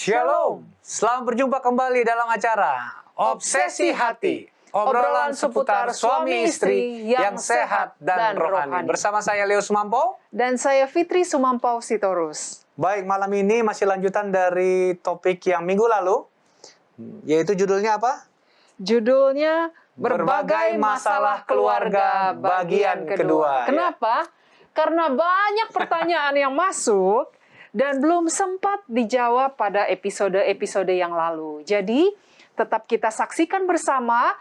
Shalom, selamat berjumpa kembali dalam acara Obsesi Hati, obrolan seputar suami istri yang sehat dan rohani. Bersama saya Leo Sumampau dan saya Fitri Sumampau Sitorus. Baik, malam ini masih lanjutan dari topik yang minggu lalu, yaitu judulnya apa? Judulnya Berbagai Masalah Keluarga bagian kedua. Kenapa? Karena banyak pertanyaan yang masuk dan belum sempat dijawab pada episode-episode yang lalu. Jadi, tetap kita saksikan bersama.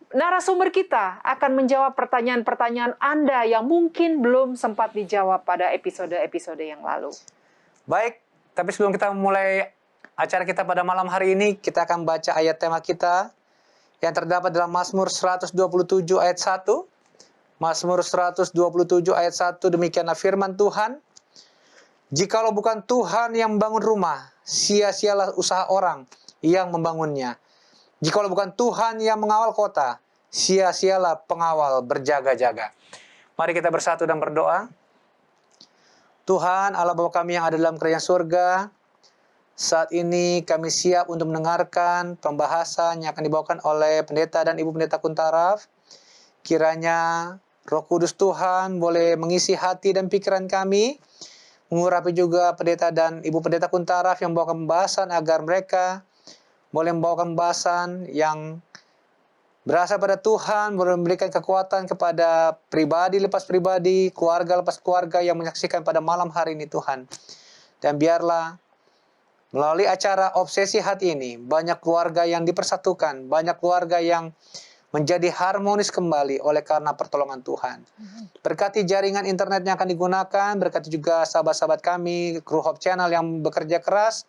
Narasumber kita akan menjawab pertanyaan-pertanyaan Anda yang mungkin belum sempat dijawab pada episode-episode yang lalu. Baik, tapi sebelum kita memulai acara kita pada malam hari ini, kita akan baca ayat tema kita yang terdapat dalam Mazmur 127 ayat 1. Mazmur 127 ayat 1, demikianlah firman Tuhan. Jikalau bukan Tuhan yang membangun rumah, sia-sialah usaha orang yang membangunnya. Jikalau bukan Tuhan yang mengawal kota, sia-sialah pengawal berjaga-jaga. Mari kita bersatu dan berdoa. Tuhan Allah Bapa kami yang ada dalam kerajaan surga, saat ini kami siap untuk mendengarkan pembahasan yang akan dibawakan oleh pendeta dan ibu pendeta Kuntaraf. Kiranya Roh Kudus Tuhan boleh mengisi hati dan pikiran kami, mengurapi juga pendeta dan ibu pendeta Kuntaraf yang membawakan pembahasan agar mereka boleh membawakan pembahasan yang berasal pada Tuhan, boleh memberikan kekuatan kepada pribadi lepas pribadi, keluarga lepas keluarga yang menyaksikan pada malam hari ini Tuhan. Dan biarlah melalui acara Obsesi Hati ini, banyak keluarga yang dipersatukan, banyak keluarga yang menjadi harmonis kembali oleh karena pertolongan Tuhan. Berkati jaringan internet yang akan digunakan, berkati juga sahabat-sahabat kami, kru Hope Channel yang bekerja keras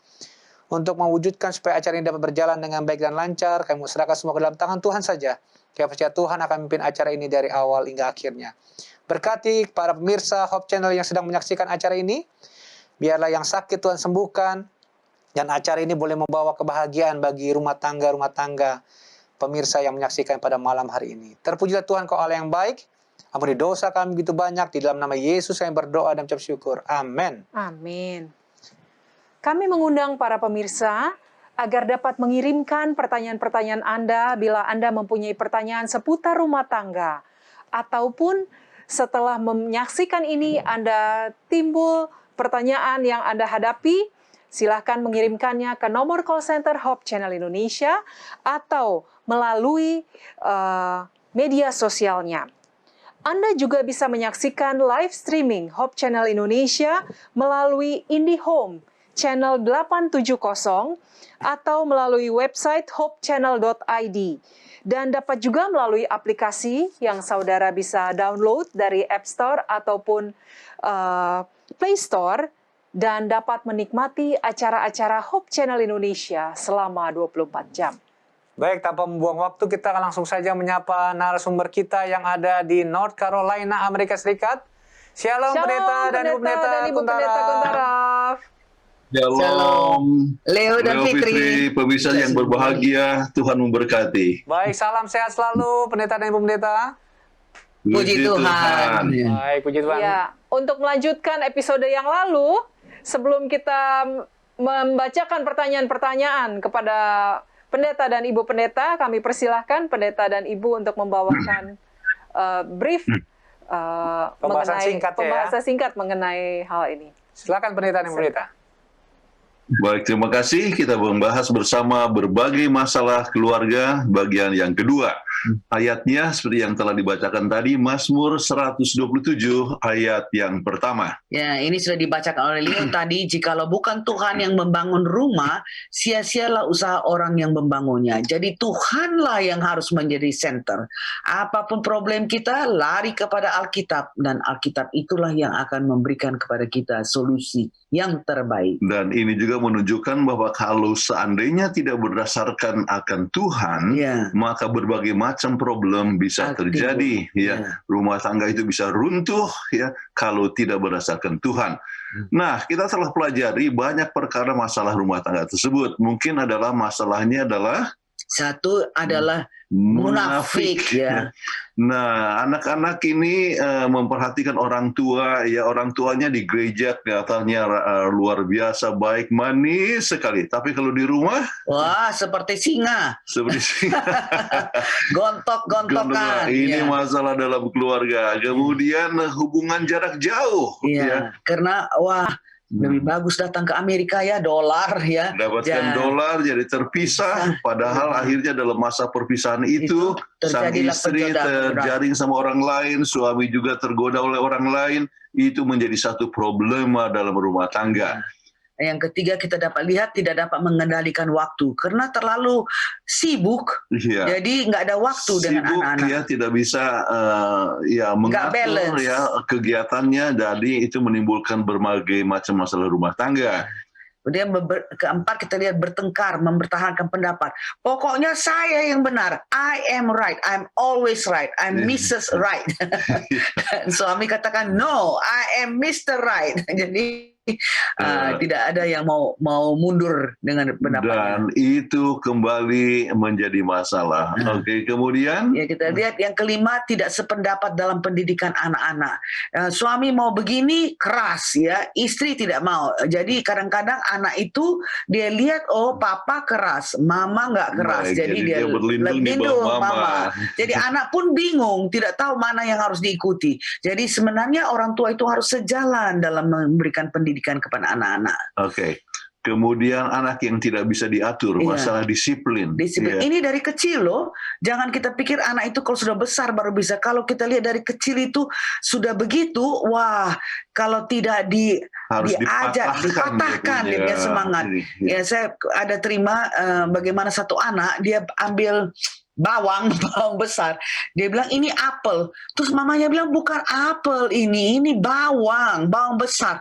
untuk mewujudkan supaya acara ini dapat berjalan dengan baik dan lancar. Kami serahkan semua ke dalam tangan Tuhan saja. Kami percaya Tuhan akan memimpin acara ini dari awal hingga akhirnya. Berkati para pemirsa Hope Channel yang sedang menyaksikan acara ini, biarlah yang sakit Tuhan sembuhkan, dan acara ini boleh membawa kebahagiaan bagi rumah tangga pemirsa yang menyaksikan pada malam hari ini. Terpujilah Tuhan kau Allah yang baik. Ampuni dosa kami begitu banyak. Di dalam nama Yesus kami berdoa dan ucap syukur. Amin. Amin. Kami mengundang para pemirsa agar dapat mengirimkan pertanyaan-pertanyaan Anda bila Anda mempunyai pertanyaan seputar rumah tangga. Ataupun setelah menyaksikan ini Anda timbul pertanyaan yang Anda hadapi, silahkan mengirimkannya ke nomor call center Hope Channel Indonesia atau melalui media sosialnya. Anda juga bisa menyaksikan live streaming Hope Channel Indonesia melalui IndiHome Channel 870 atau melalui website hopechannel.id. Dan dapat juga melalui aplikasi yang saudara bisa download dari App Store ataupun Play Store, dan dapat menikmati acara-acara Hope Channel Indonesia selama 24 jam. Baik, tanpa membuang waktu, kita akan langsung saja menyapa narasumber kita yang ada di North Carolina, Amerika Serikat. Shalom pendeta dan ibu pendeta Kuntaraf. Shalom. Leo dan Fitri. Pemirsa yang berbahagia, Tuhan memberkati. Baik, salam sehat selalu pendeta dan ibu pendeta. Puji Tuhan. Baik, puji Tuhan. Ya, untuk melanjutkan episode yang lalu, sebelum kita membacakan pertanyaan-pertanyaan kepada pendeta dan ibu pendeta, kami persilahkan pendeta dan ibu untuk membawakan brief pembahasan singkat mengenai hal ini. Silakan pendeta dan ibu pendeta. Baik, terima kasih. Kita membahas bersama berbagai masalah keluarga bagian yang kedua. Ayatnya seperti yang telah dibacakan tadi, Mazmur 127 ayat yang pertama. Ya, ini sudah dibacakan oleh Leo tadi. Jikalau bukan Tuhan yang membangun rumah, sia-sialah usaha orang yang membangunnya. Jadi Tuhanlah yang harus menjadi center. Apapun problem kita, lari kepada Alkitab. Dan Alkitab itulah yang akan memberikan kepada kita solusi yang terbaik. Dan ini juga menunjukkan bahwa kalau seandainya tidak berdasarkan akan Tuhan, maka berbagai macam problem bisa terjadi. Rumah tangga itu bisa runtuh kalau tidak berdasarkan Tuhan. Nah, kita telah pelajari banyak perkara masalah rumah tangga tersebut. Mungkin masalahnya adalah Satu adalah munafik ya. Nah, anak-anak ini memperhatikan orang tua, ya orang tuanya di gereja kelihatannya luar biasa baik, manis sekali. Tapi kalau di rumah, wah seperti singa, seperti gontok-gontokan. Ini ya. masalah dalam keluarga. Kemudian hubungan jarak jauh. Ya. Karena wah lebih bagus datang ke Amerika ya, dolar ya. Dapatkan dolar jadi terpisah, padahal akhirnya dalam masa perpisahan itu sang istri terjaring sama orang lain, suami juga tergoda oleh orang lain, itu menjadi satu problema dalam rumah tangga. Yang ketiga kita dapat lihat tidak dapat mengendalikan waktu karena terlalu sibuk, jadi nggak ada waktu dengan anak-anak. Ya tidak bisa mengatur ya kegiatannya, jadi itu menimbulkan berbagai macam masalah rumah tangga. Kemudian keempat kita lihat bertengkar, mempertahankan pendapat. Pokoknya saya yang benar, I am right, I'm always right, I'm Mrs. Right. Suami katakan no, I am Mr. Right. Jadi tidak ada yang mau mundur dengan pendapatnya. Dan itu kembali menjadi masalah. Oke, kemudian ya kita lihat yang kelima, tidak sependapat dalam pendidikan anak-anak. Suami mau begini keras ya, istri tidak mau. Jadi kadang-kadang anak itu dia lihat oh papa keras, mama nggak keras. Jadi dia berlindung mama. Jadi anak pun bingung, tidak tahu mana yang harus diikuti. Jadi sebenarnya orang tua itu harus sejalan dalam memberikan pendidikan kepada anak-anak. Oke. Kemudian anak yang tidak bisa diatur, masalah disiplin. Ini dari kecil loh. Jangan kita pikir anak itu kalau sudah besar baru bisa. Kalau kita lihat dari kecil itu sudah begitu, wah, kalau tidak diajak, dipatahkan dia punya semangat. Ya, saya ada terima bagaimana satu anak dia ambil bawang besar, dia bilang ini apel, terus mamanya bilang bukan apel ini bawang besar.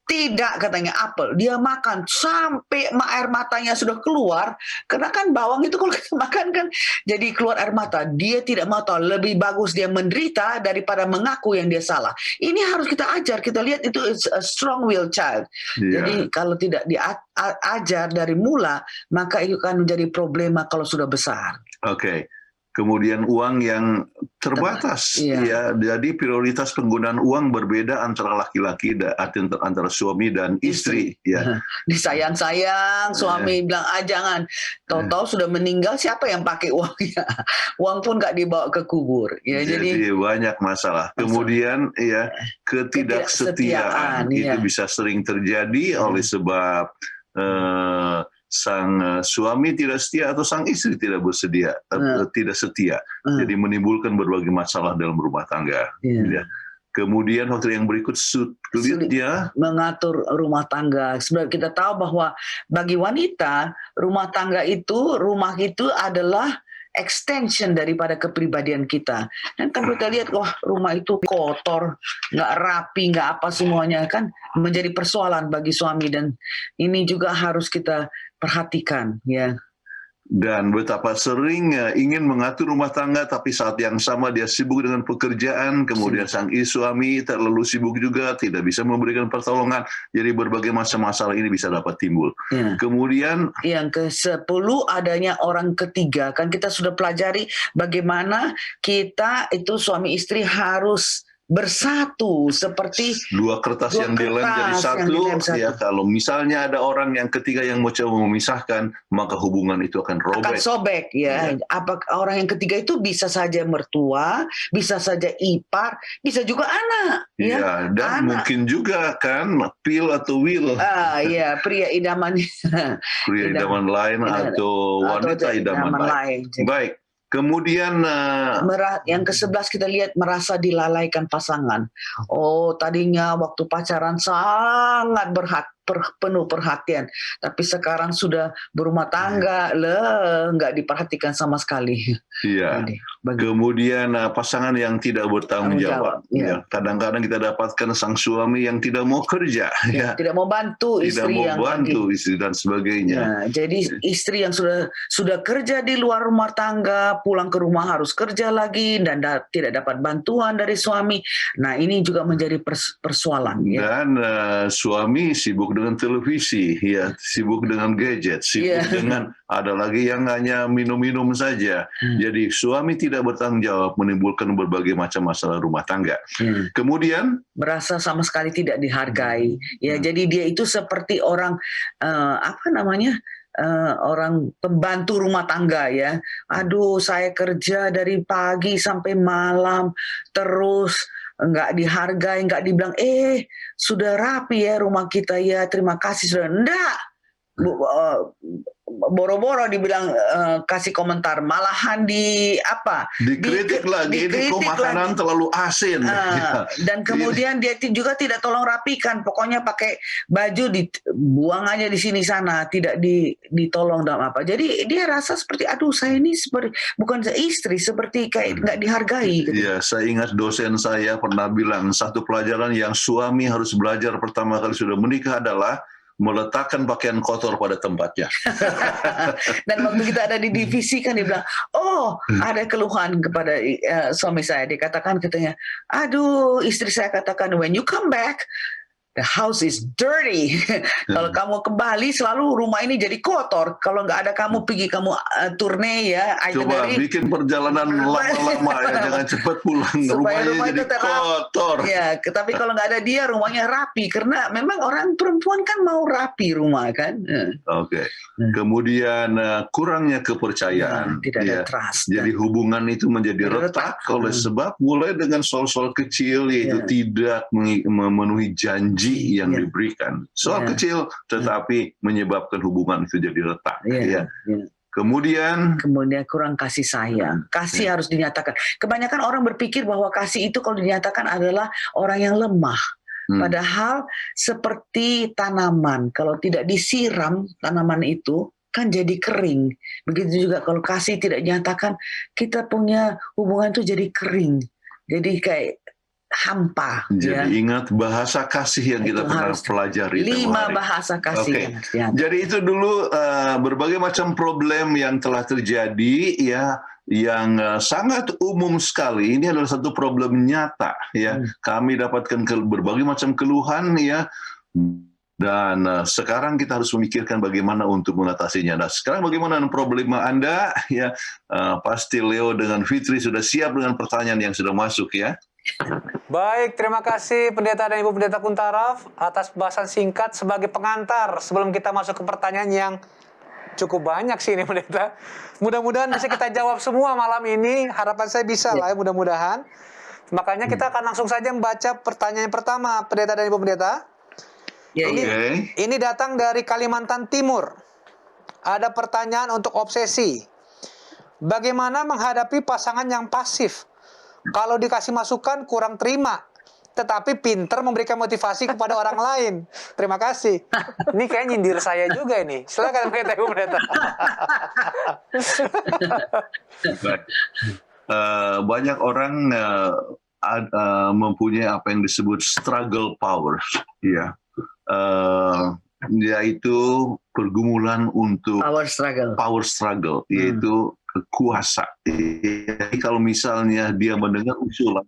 Tidak, katanya apel. Dia makan sampai air matanya sudah keluar. Karena kan bawang itu kalau kita makan kan jadi keluar air mata. Dia tidak mau tahu. Lebih bagus dia menderita daripada mengaku yang dia salah. Ini harus kita ajar. Kita lihat itu is a strong will child. Jadi kalau tidak diajar dari mula, maka itu akan menjadi problema kalau sudah besar. Oke. Kemudian uang yang terbatas, ya. Jadi prioritas penggunaan uang berbeda antara laki-laki antara suami dan istri. Ya. Disayang-sayang, suami bilang jangan. Tahu-tahu sudah meninggal, siapa yang pakai uangnya? Uang pun nggak dibawa ke kubur. Ya, jadi banyak masalah. Kemudian ya ketidaksetiaan itu bisa sering terjadi oleh sebab sang suami tidak setia atau sang istri tidak setia. Jadi menimbulkan berbagai masalah dalam rumah tangga. Ya. Kemudian faktor yang berikut sulitnya mengatur rumah tangga. Sebenarnya kita tahu bahwa bagi wanita rumah itu adalah extension daripada kepribadian kita. Dan kan kita lihat wah rumah itu kotor, nggak rapi, nggak apa semuanya kan menjadi persoalan bagi suami, dan ini juga harus kita perhatikan ya. Dan betapa sering ingin mengatur rumah tangga tapi saat yang sama dia sibuk dengan pekerjaan, kemudian sang suami terlalu sibuk juga, tidak bisa memberikan pertolongan, jadi berbagai macam masalah ini bisa dapat timbul. Kemudian yang ke-10 adanya orang ketiga. Kan kita sudah pelajari bagaimana kita itu suami istri harus bersatu seperti dua kertas yang dilem jadi satu. Ya, kalau misalnya ada orang yang ketiga yang mau coba memisahkan, maka hubungan itu akan robek. Akan sobek ya. Apa orang yang ketiga itu bisa saja mertua, bisa saja ipar, bisa juga anak. Ya, dan mungkin juga kan pil atau will. Iya, pria idaman. Pria idaman lain atau wanita idaman lain. Baik. Kemudian yang ke-11 kita lihat merasa dilalaikan pasangan. Oh, tadinya waktu pacaran sangat penuh perhatian, tapi sekarang sudah berumah tangga, nggak diperhatikan sama sekali. Iya. Kemudian pasangan yang tidak bertanggung jawab. Ya. Kadang-kadang kita dapatkan sang suami yang tidak mau kerja, tidak mau bantu istri dan sebagainya. Nah, jadi istri yang sudah kerja di luar rumah tangga, pulang ke rumah harus kerja lagi dan tidak dapat bantuan dari suami. Nah, ini juga menjadi persoalan. Ya. Dan suami sibuk dengan televisi, ya, sibuk dengan gadget, sibuk dengan ada lagi yang hanya minum-minum saja. Jadi suami tidak bertanggung jawab, menimbulkan berbagai macam masalah rumah tangga. Kemudian merasa sama sekali tidak dihargai. Ya, jadi dia itu seperti orang orang pembantu rumah tangga ya. Aduh, saya kerja dari pagi sampai malam terus nggak dihargai, nggak dibilang, sudah rapi ya rumah kita ya, terima kasih sudah. Enggak, boro-boro dibilang kasih komentar, malahan dikritik lagi, ini kok makanan terlalu asin. Dan kemudian dia juga tidak tolong rapikan, pokoknya pakai baju dibuang aja di sini sana, tidak ditolong dalam apa. Jadi dia rasa seperti, aduh saya ini seperti bukan istri, seperti kayak nggak dihargai. Gitu. Ya, saya ingat dosen saya pernah bilang satu pelajaran yang suami harus belajar pertama kali sudah menikah adalah meletakkan pakaian kotor pada tempatnya. Dan waktu kita ada di divisi kan dia bilang, ada keluhan kepada suami saya. Dia katakan katanya, aduh istri saya katakan, when you come back, the house is dirty. Kalau kamu kembali selalu rumah ini jadi kotor. Kalau nggak ada kamu pergi turne ya. Coba bikin perjalanan lama-lama ya, jangan cepat pulang. Rumahnya jadi kotor. Ya, tapi kalau nggak ada dia rumahnya rapi. Karena memang orang perempuan kan mau rapi rumah kan. Oke. Kemudian kurangnya kepercayaan. Tidak ada trust. Jadi hubungan itu menjadi retak oleh sebab mulai dengan soal-soal kecil yaitu tidak memenuhi janji yang diberikan. Soal kecil tetapi menyebabkan hubungan itu jadi retak. Kemudian kurang kasih sayang. Kasih harus dinyatakan. Kebanyakan orang berpikir bahwa kasih itu kalau dinyatakan adalah orang yang lemah. Padahal seperti tanaman, kalau tidak disiram tanaman itu kan jadi kering. Begitu juga kalau kasih tidak dinyatakan, kita punya hubungan itu jadi kering. Jadi kayak hampa. Jadi ingat bahasa kasih yang kita pernah pelajari. 5 bahasa kasih. Jadi itu dulu berbagai macam problem yang telah terjadi ya, yang sangat umum sekali. Ini adalah satu problem nyata ya. Kami dapatkan berbagai macam keluhan ya. Dan sekarang kita harus memikirkan bagaimana untuk mengatasinya. Nah, sekarang bagaimana problema Anda ya? Pasti Leo dengan Fitri sudah siap dengan pertanyaan yang sudah masuk ya. Baik, terima kasih Pendeta dan Ibu Pendeta Kuntaraf atas bahasan singkat sebagai pengantar sebelum kita masuk ke pertanyaan yang cukup banyak sih ini Pendeta. Mudah-mudahan bisa kita jawab semua malam ini. Harapan saya bisa lah ya, mudah-mudahan. Makanya kita akan langsung saja membaca pertanyaan pertama Pendeta dan Ibu Pendeta. Ini datang dari Kalimantan Timur. Ada pertanyaan untuk obsesi. Bagaimana menghadapi pasangan yang pasif? Kalau dikasih masukan kurang terima, tetapi pinter memberikan motivasi kepada orang lain. Terima kasih. Ini kayak nyindir saya juga ini. Silakan Ibu Pendeta. Banyak orang mempunyai apa yang disebut struggle power, ya, yaitu pergumulan untuk power struggle, yaitu kuasa. Jadi kalau misalnya dia mendengar usulan,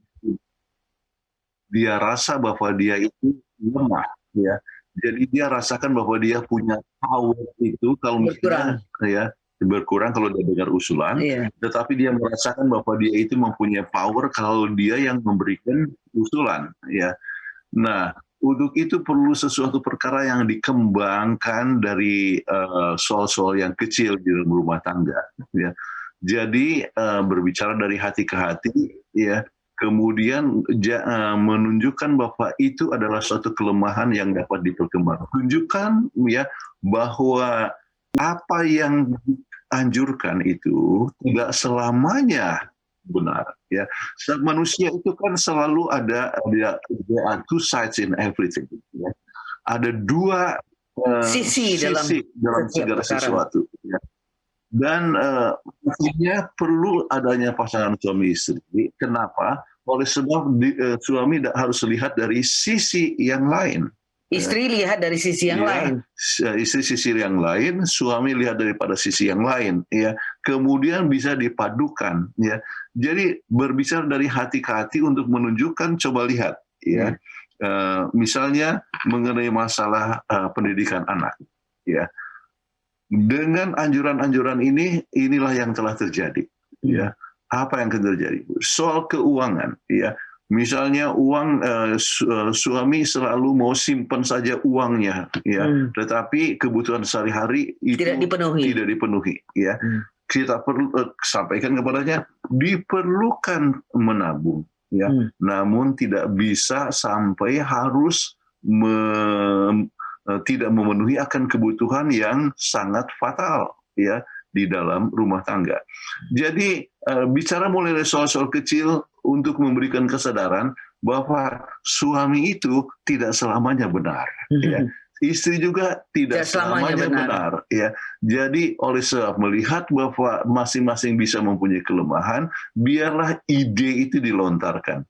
dia rasa bahwa dia itu lemah, ya. Jadi dia rasakan bahwa dia punya power itu kalau misalnya berkurang kalau dia dengar usulan, tetapi dia merasakan bahwa dia itu mempunyai power kalau dia yang memberikan usulan, ya. Nah, untuk itu perlu sesuatu perkara yang dikembangkan dari soal-soal yang kecil di dalam rumah tangga, ya. Jadi berbicara dari hati ke hati, ya. Kemudian menunjukkan bahwa itu adalah suatu kelemahan yang dapat diperkembangkan. Tunjukkan ya bahwa apa yang dianjurkan itu tidak selamanya benar. Ya, manusia itu kan selalu ada two sides in everything. Ya. Ada dua sisi dalam segala sesuatu. Ya. Dan pastinya perlu adanya pasangan suami istri. Kenapa? Oleh sebab suami harus lihat dari sisi yang lain. Istri lihat dari sisi yang lain. Istri sisi yang lain, suami lihat daripada sisi yang lain. Ya, kemudian bisa dipadukan. Ya, jadi berbicara dari hati ke hati untuk menunjukkan, coba lihat. Ya, Misalnya mengenai masalah pendidikan anak, ya. Dengan anjuran-anjuran inilah yang telah terjadi, ya. Apa yang terjadi? Soal keuangan, ya. Misalnya suami selalu mau simpan saja uangnya, ya. Tetapi kebutuhan sehari-hari itu tidak dipenuhi, ya. Kita perlu sampaikan kepadanya diperlukan menabung, ya. Namun tidak bisa sampai harus tidak memenuhi akan kebutuhan yang sangat fatal, ya, di dalam rumah tangga. Jadi bicara mulai dari soal-soal kecil untuk memberikan kesadaran bahwa suami itu tidak selamanya benar, ya. Istri juga tidak selamanya benar, ya. Jadi oleh sebab melihat bahwa masing-masing bisa mempunyai kelemahan, biarlah ide itu dilontarkan.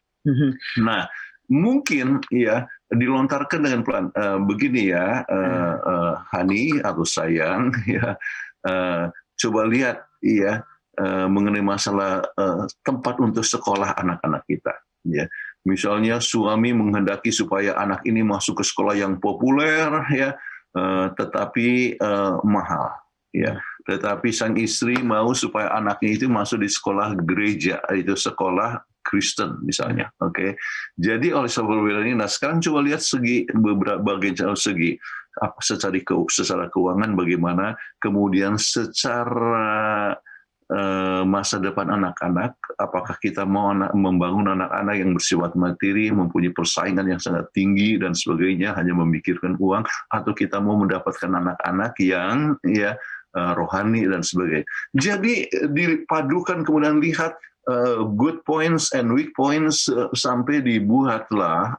Nah, mungkin ya dilontarkan dengan pelan, begini ya, Hani atau sayang, ya, coba lihat ya mengenai masalah tempat untuk sekolah anak-anak kita, ya. Misalnya suami menghendaki supaya anak ini masuk ke sekolah yang populer, ya, tetapi mahal, ya. Tetapi sang istri mau supaya anaknya itu masuk di sekolah gereja, itu sekolah Kristen misalnya, oke. Jadi oleh sebab ini, nah sekarang coba lihat berbagai segi, secara keuangan bagaimana, kemudian secara masa depan anak-anak, apakah kita mau membangun anak-anak yang bersifat materi, mempunyai persaingan yang sangat tinggi dan sebagainya, hanya memikirkan uang, atau kita mau mendapatkan anak-anak yang ya rohani dan sebagainya. Jadi dipadukan, kemudian lihat good points and weak points sampai dibuatlah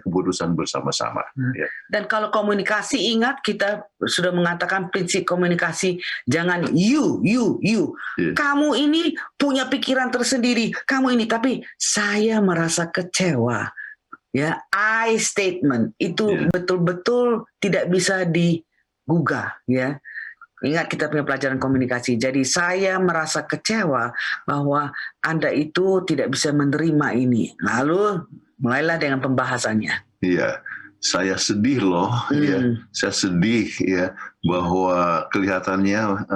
keputusan bersama-sama. Ya. Dan kalau komunikasi, ingat kita sudah mengatakan prinsip komunikasi, jangan you. Yeah. Kamu ini punya pikiran tersendiri, kamu ini, tapi saya merasa kecewa. Ya, I statement itu betul-betul tidak bisa digugah, ya. Ingat kita punya pelajaran komunikasi. Jadi saya merasa kecewa bahwa Anda itu tidak bisa menerima ini. Lalu mulailah dengan pembahasannya. Iya, saya sedih loh. Ya, saya sedih ya bahwa kelihatannya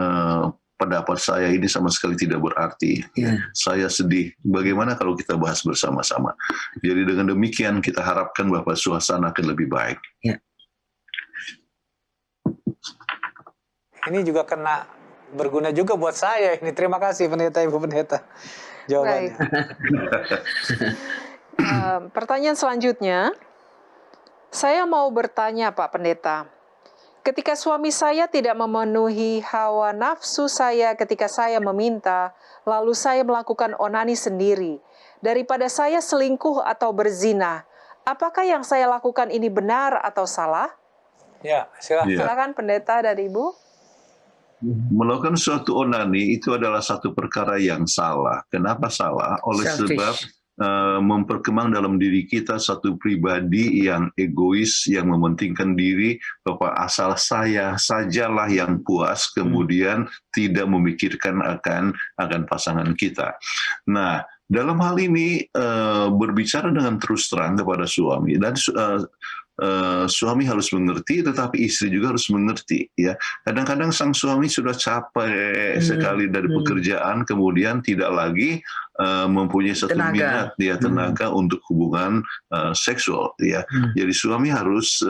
pendapat saya ini sama sekali tidak berarti. Saya sedih. Bagaimana kalau kita bahas bersama-sama? Jadi dengan demikian kita harapkan bahwa suasana akan lebih baik. Ya. Ini juga kena berguna juga buat saya ini. Terima kasih Pendeta, Ibu Pendeta. Jawabannya. Pertanyaan selanjutnya, saya mau bertanya Pak Pendeta. Ketika suami saya tidak memenuhi hawa nafsu saya ketika saya meminta, lalu saya melakukan onani sendiri, daripada saya selingkuh atau berzina, apakah yang saya lakukan ini benar atau salah? Ya, silakan Pendeta dan Ibu. Melakukan suatu onani itu adalah satu perkara yang salah. Kenapa salah? Oleh sebab memperkembang dalam diri kita satu pribadi yang egois, yang mementingkan diri, bahwa asal saya sajalah yang puas, kemudian tidak memikirkan akan pasangan kita. Nah, dalam hal ini berbicara dengan terus terang kepada suami, dan suami harus mengerti, tetapi istri juga harus mengerti. Ya, kadang-kadang sang suami sudah capek sekali dari pekerjaan, kemudian tidak lagi mempunyai satu minat, tenaga untuk hubungan seksual. Ya, jadi suami harus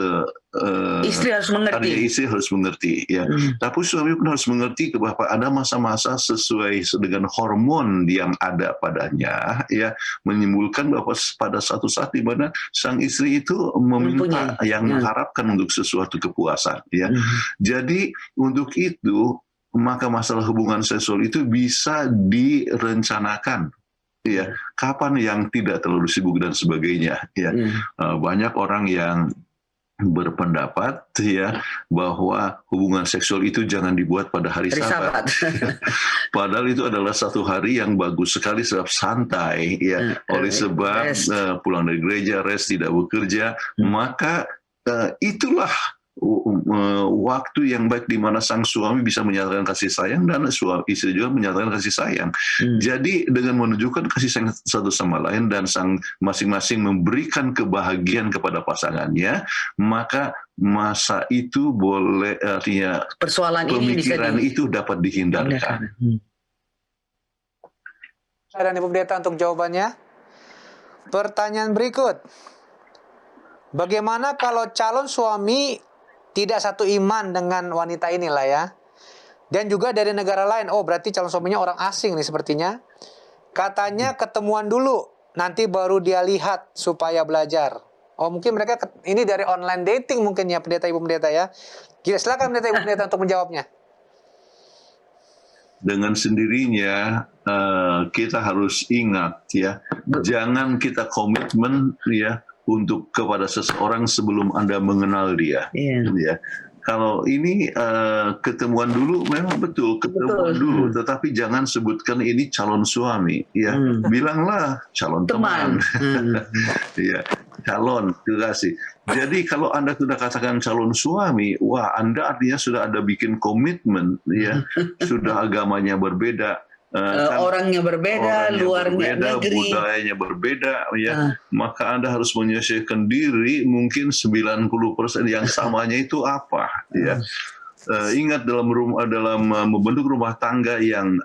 istri harus mengerti. Istri harus mengerti. Ya, tapi suami pun harus mengerti bahwa ada masa-masa sesuai dengan hormon yang ada padanya, ya, menimbulkan bahwa pada satu saat di mana sang istri itu meminta yang mengharapkan untuk sesuatu kepuasan, ya. Jadi untuk itu maka masalah hubungan seksual itu bisa direncanakan, ya. Kapan yang tidak terlalu sibuk dan sebagainya, ya. Banyak orang yang berpendapat, ya, bahwa hubungan seksual itu jangan dibuat pada hari Sabat. Padahal itu adalah satu hari yang bagus sekali sebab santai, ya. Oleh sebab pulang dari gereja, rest, tidak bekerja, maka itulah waktu yang baik di mana sang suami bisa menyatakan kasih sayang dan istri juga menyatakan kasih sayang. Jadi dengan menunjukkan kasih sayang satu sama lain dan sang masing-masing memberikan kebahagiaan kepada pasangannya, maka masa itu boleh artinya Persoalan ini bisa pemikiran itu dapat dihindarkan. Dan Ibu Pendeta untuk jawabannya. Pertanyaan berikut. Bagaimana kalau calon suami tidak satu iman dengan wanita inilah ya. Dan juga dari negara lain. Oh, berarti calon suaminya orang asing nih sepertinya. Katanya ketemuan dulu, nanti baru dia lihat supaya belajar. Oh, mungkin mereka ini dari online dating mungkin ya, Pendeta, Ibu Pendeta ya. Silakan Pendeta, Ibu Pendeta untuk menjawabnya. Dengan sendirinya kita harus ingat ya, jangan kita komitmen ya untuk kepada seseorang sebelum Anda mengenal dia. Ya. Kalau ini ketemuan dulu, memang betul ketemuan dulu, tetapi jangan sebutkan ini calon suami, ya. Bilanglah calon teman. Ya, calon kekasih. Jadi kalau Anda sudah katakan calon suami, wah Anda artinya sudah ada bikin komitmen, ya, sudah agamanya berbeda. Orangnya berbeda, luarnya negeri, budayanya berbeda, ya. Maka Anda harus menyesuaikan diri. Mungkin 90% yang samanya itu apa, ya. Ingat dalam membentuk rumah tangga yang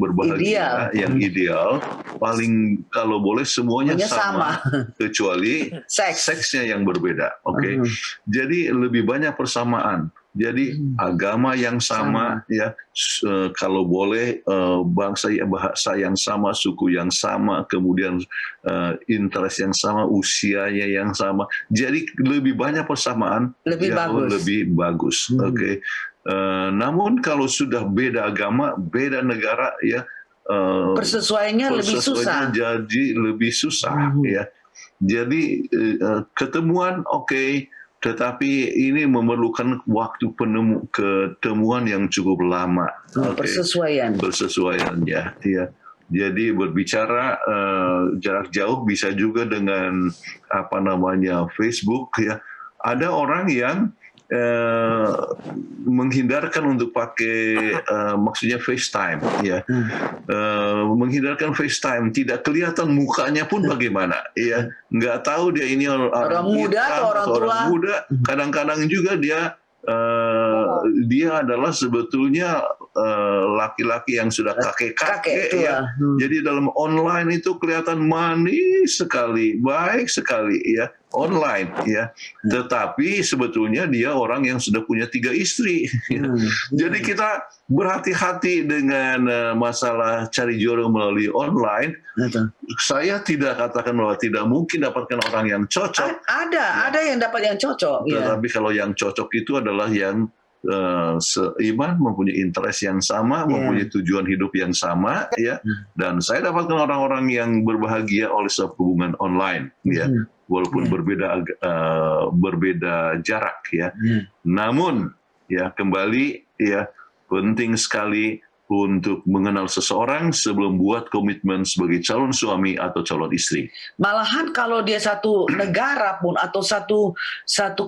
berbahagia, yang ideal, paling kalau boleh semuanya sama, kecuali seksnya yang berbeda. Oke, jadi lebih banyak persamaan. Jadi agama yang sama, ya, kalau boleh bahasa yang sama, suku yang sama, kemudian interest yang sama, usianya yang sama. Jadi lebih banyak persamaan, lebih bagus. Oke. Namun kalau sudah beda agama, beda negara, ya, persesuaiannya lebih susah. Jadi lebih susah, ya. Jadi ketemuan oke. Tetapi ini memerlukan waktu ketemuan yang cukup lama. Persesuaian ya. Jadi berbicara jarak jauh bisa juga dengan Facebook ya. Ada orang yang menghindarkan untuk pakai maksudnya FaceTime ya, menghindarkan FaceTime, tidak kelihatan mukanya pun bagaimana ya, nggak tahu dia ini orang muda atau orang tua. Kadang-kadang juga dia adalah sebetulnya laki-laki yang sudah kakek ya. Jadi dalam online itu kelihatan manis sekali, baik sekali ya, online ya. Tetapi sebetulnya dia orang yang sudah punya 3 istri. Jadi kita berhati-hati dengan masalah cari jodoh melalui online. Saya tidak katakan bahwa tidak mungkin dapatkan orang yang cocok. Ada yang dapat yang cocok. Tetapi kalau yang cocok itu adalah yang seiman, mempunyai interest yang sama, mempunyai tujuan hidup yang sama, ya. Dan saya dapatkan orang-orang yang berbahagia oleh sebuah hubungan online, ya, walaupun berbeda jarak, ya. Namun, ya, kembali, ya, penting sekali untuk mengenal seseorang sebelum buat komitmen sebagai calon suami atau calon istri. Malahan kalau dia satu negara pun atau satu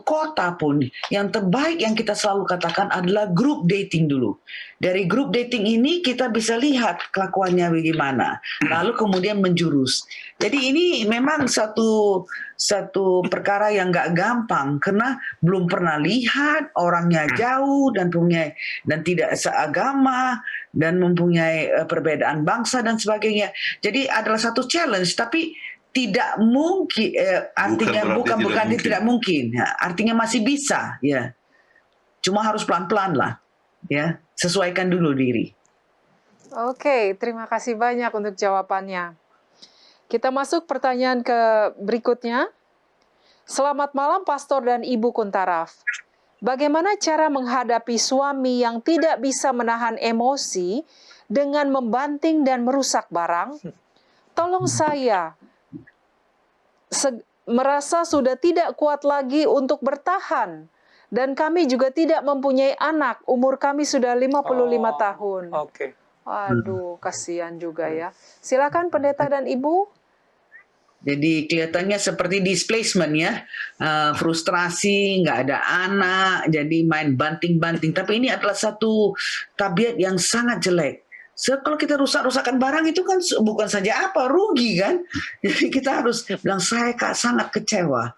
kota pun, yang terbaik yang kita selalu katakan adalah grup dating dulu. Dari grup dating ini kita bisa lihat kelakuannya bagaimana, lalu kemudian menjurus. Jadi ini memang satu perkara yang nggak gampang karena belum pernah lihat, orangnya jauh dan tidak seagama dan mempunyai perbedaan bangsa dan sebagainya. Jadi adalah satu challenge, tapi tidak mungkin, artinya bukan tidak mungkin, ya, artinya masih bisa, ya. Cuma harus pelan-pelan lah, ya, sesuaikan dulu diri. Oke, terima kasih banyak untuk jawabannya. Kita masuk pertanyaan ke berikutnya. Selamat malam Pastor dan Ibu Kuntaraf. Bagaimana cara menghadapi suami yang tidak bisa menahan emosi dengan membanting dan merusak barang? Tolong saya merasa sudah tidak kuat lagi untuk bertahan. Dan kami juga tidak mempunyai anak. Umur kami sudah 55 tahun. Oke. Aduh, kasihan juga ya. Silakan Pendeta dan Ibu. Jadi kelihatannya seperti displacement ya, frustrasi, nggak ada anak, jadi main banting-banting. Tapi ini adalah satu tabiat yang sangat jelek. So, kalau kita rusak-rusakan barang itu kan bukan saja rugi kan. Jadi kita harus bilang saya sangat kecewa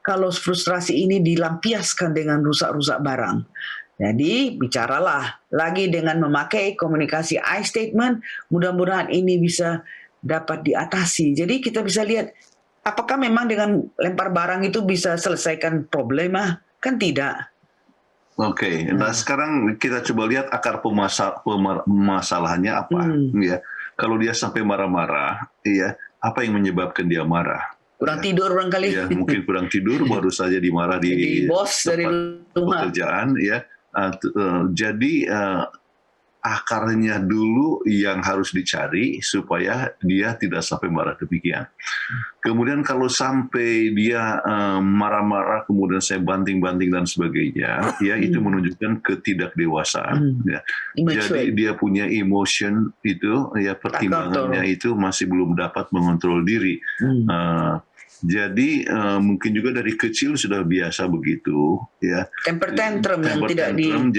kalau frustrasi ini dilampiaskan dengan rusak-rusak barang. Jadi bicaralah lagi dengan memakai komunikasi I statement, mudah-mudahan ini bisa dapat diatasi. Jadi kita bisa lihat apakah memang dengan lempar barang itu bisa selesaikan problema? Kan tidak. Oke, nah sekarang kita coba lihat akar permasalahannya apa. Ya, kalau dia sampai marah-marah, ya apa yang menyebabkan dia marah? Kurang tidur barangkali. Ya, mungkin kurang tidur, baru saja dimarah di bos dari rumah. Pekerjaan. Ya, jadi akarnya dulu yang harus dicari supaya dia tidak sampai marah demikian. Kemudian kalau sampai dia marah-marah, kemudian saya banting-banting dan sebagainya, ya itu menunjukkan ketidakdewasaan. Ya. Jadi dia punya emotion itu, ya pertimbangannya itu masih belum dapat mengontrol diri. Jadi mungkin juga dari kecil sudah biasa begitu, ya. Temper tantrum yang tidak diatasi.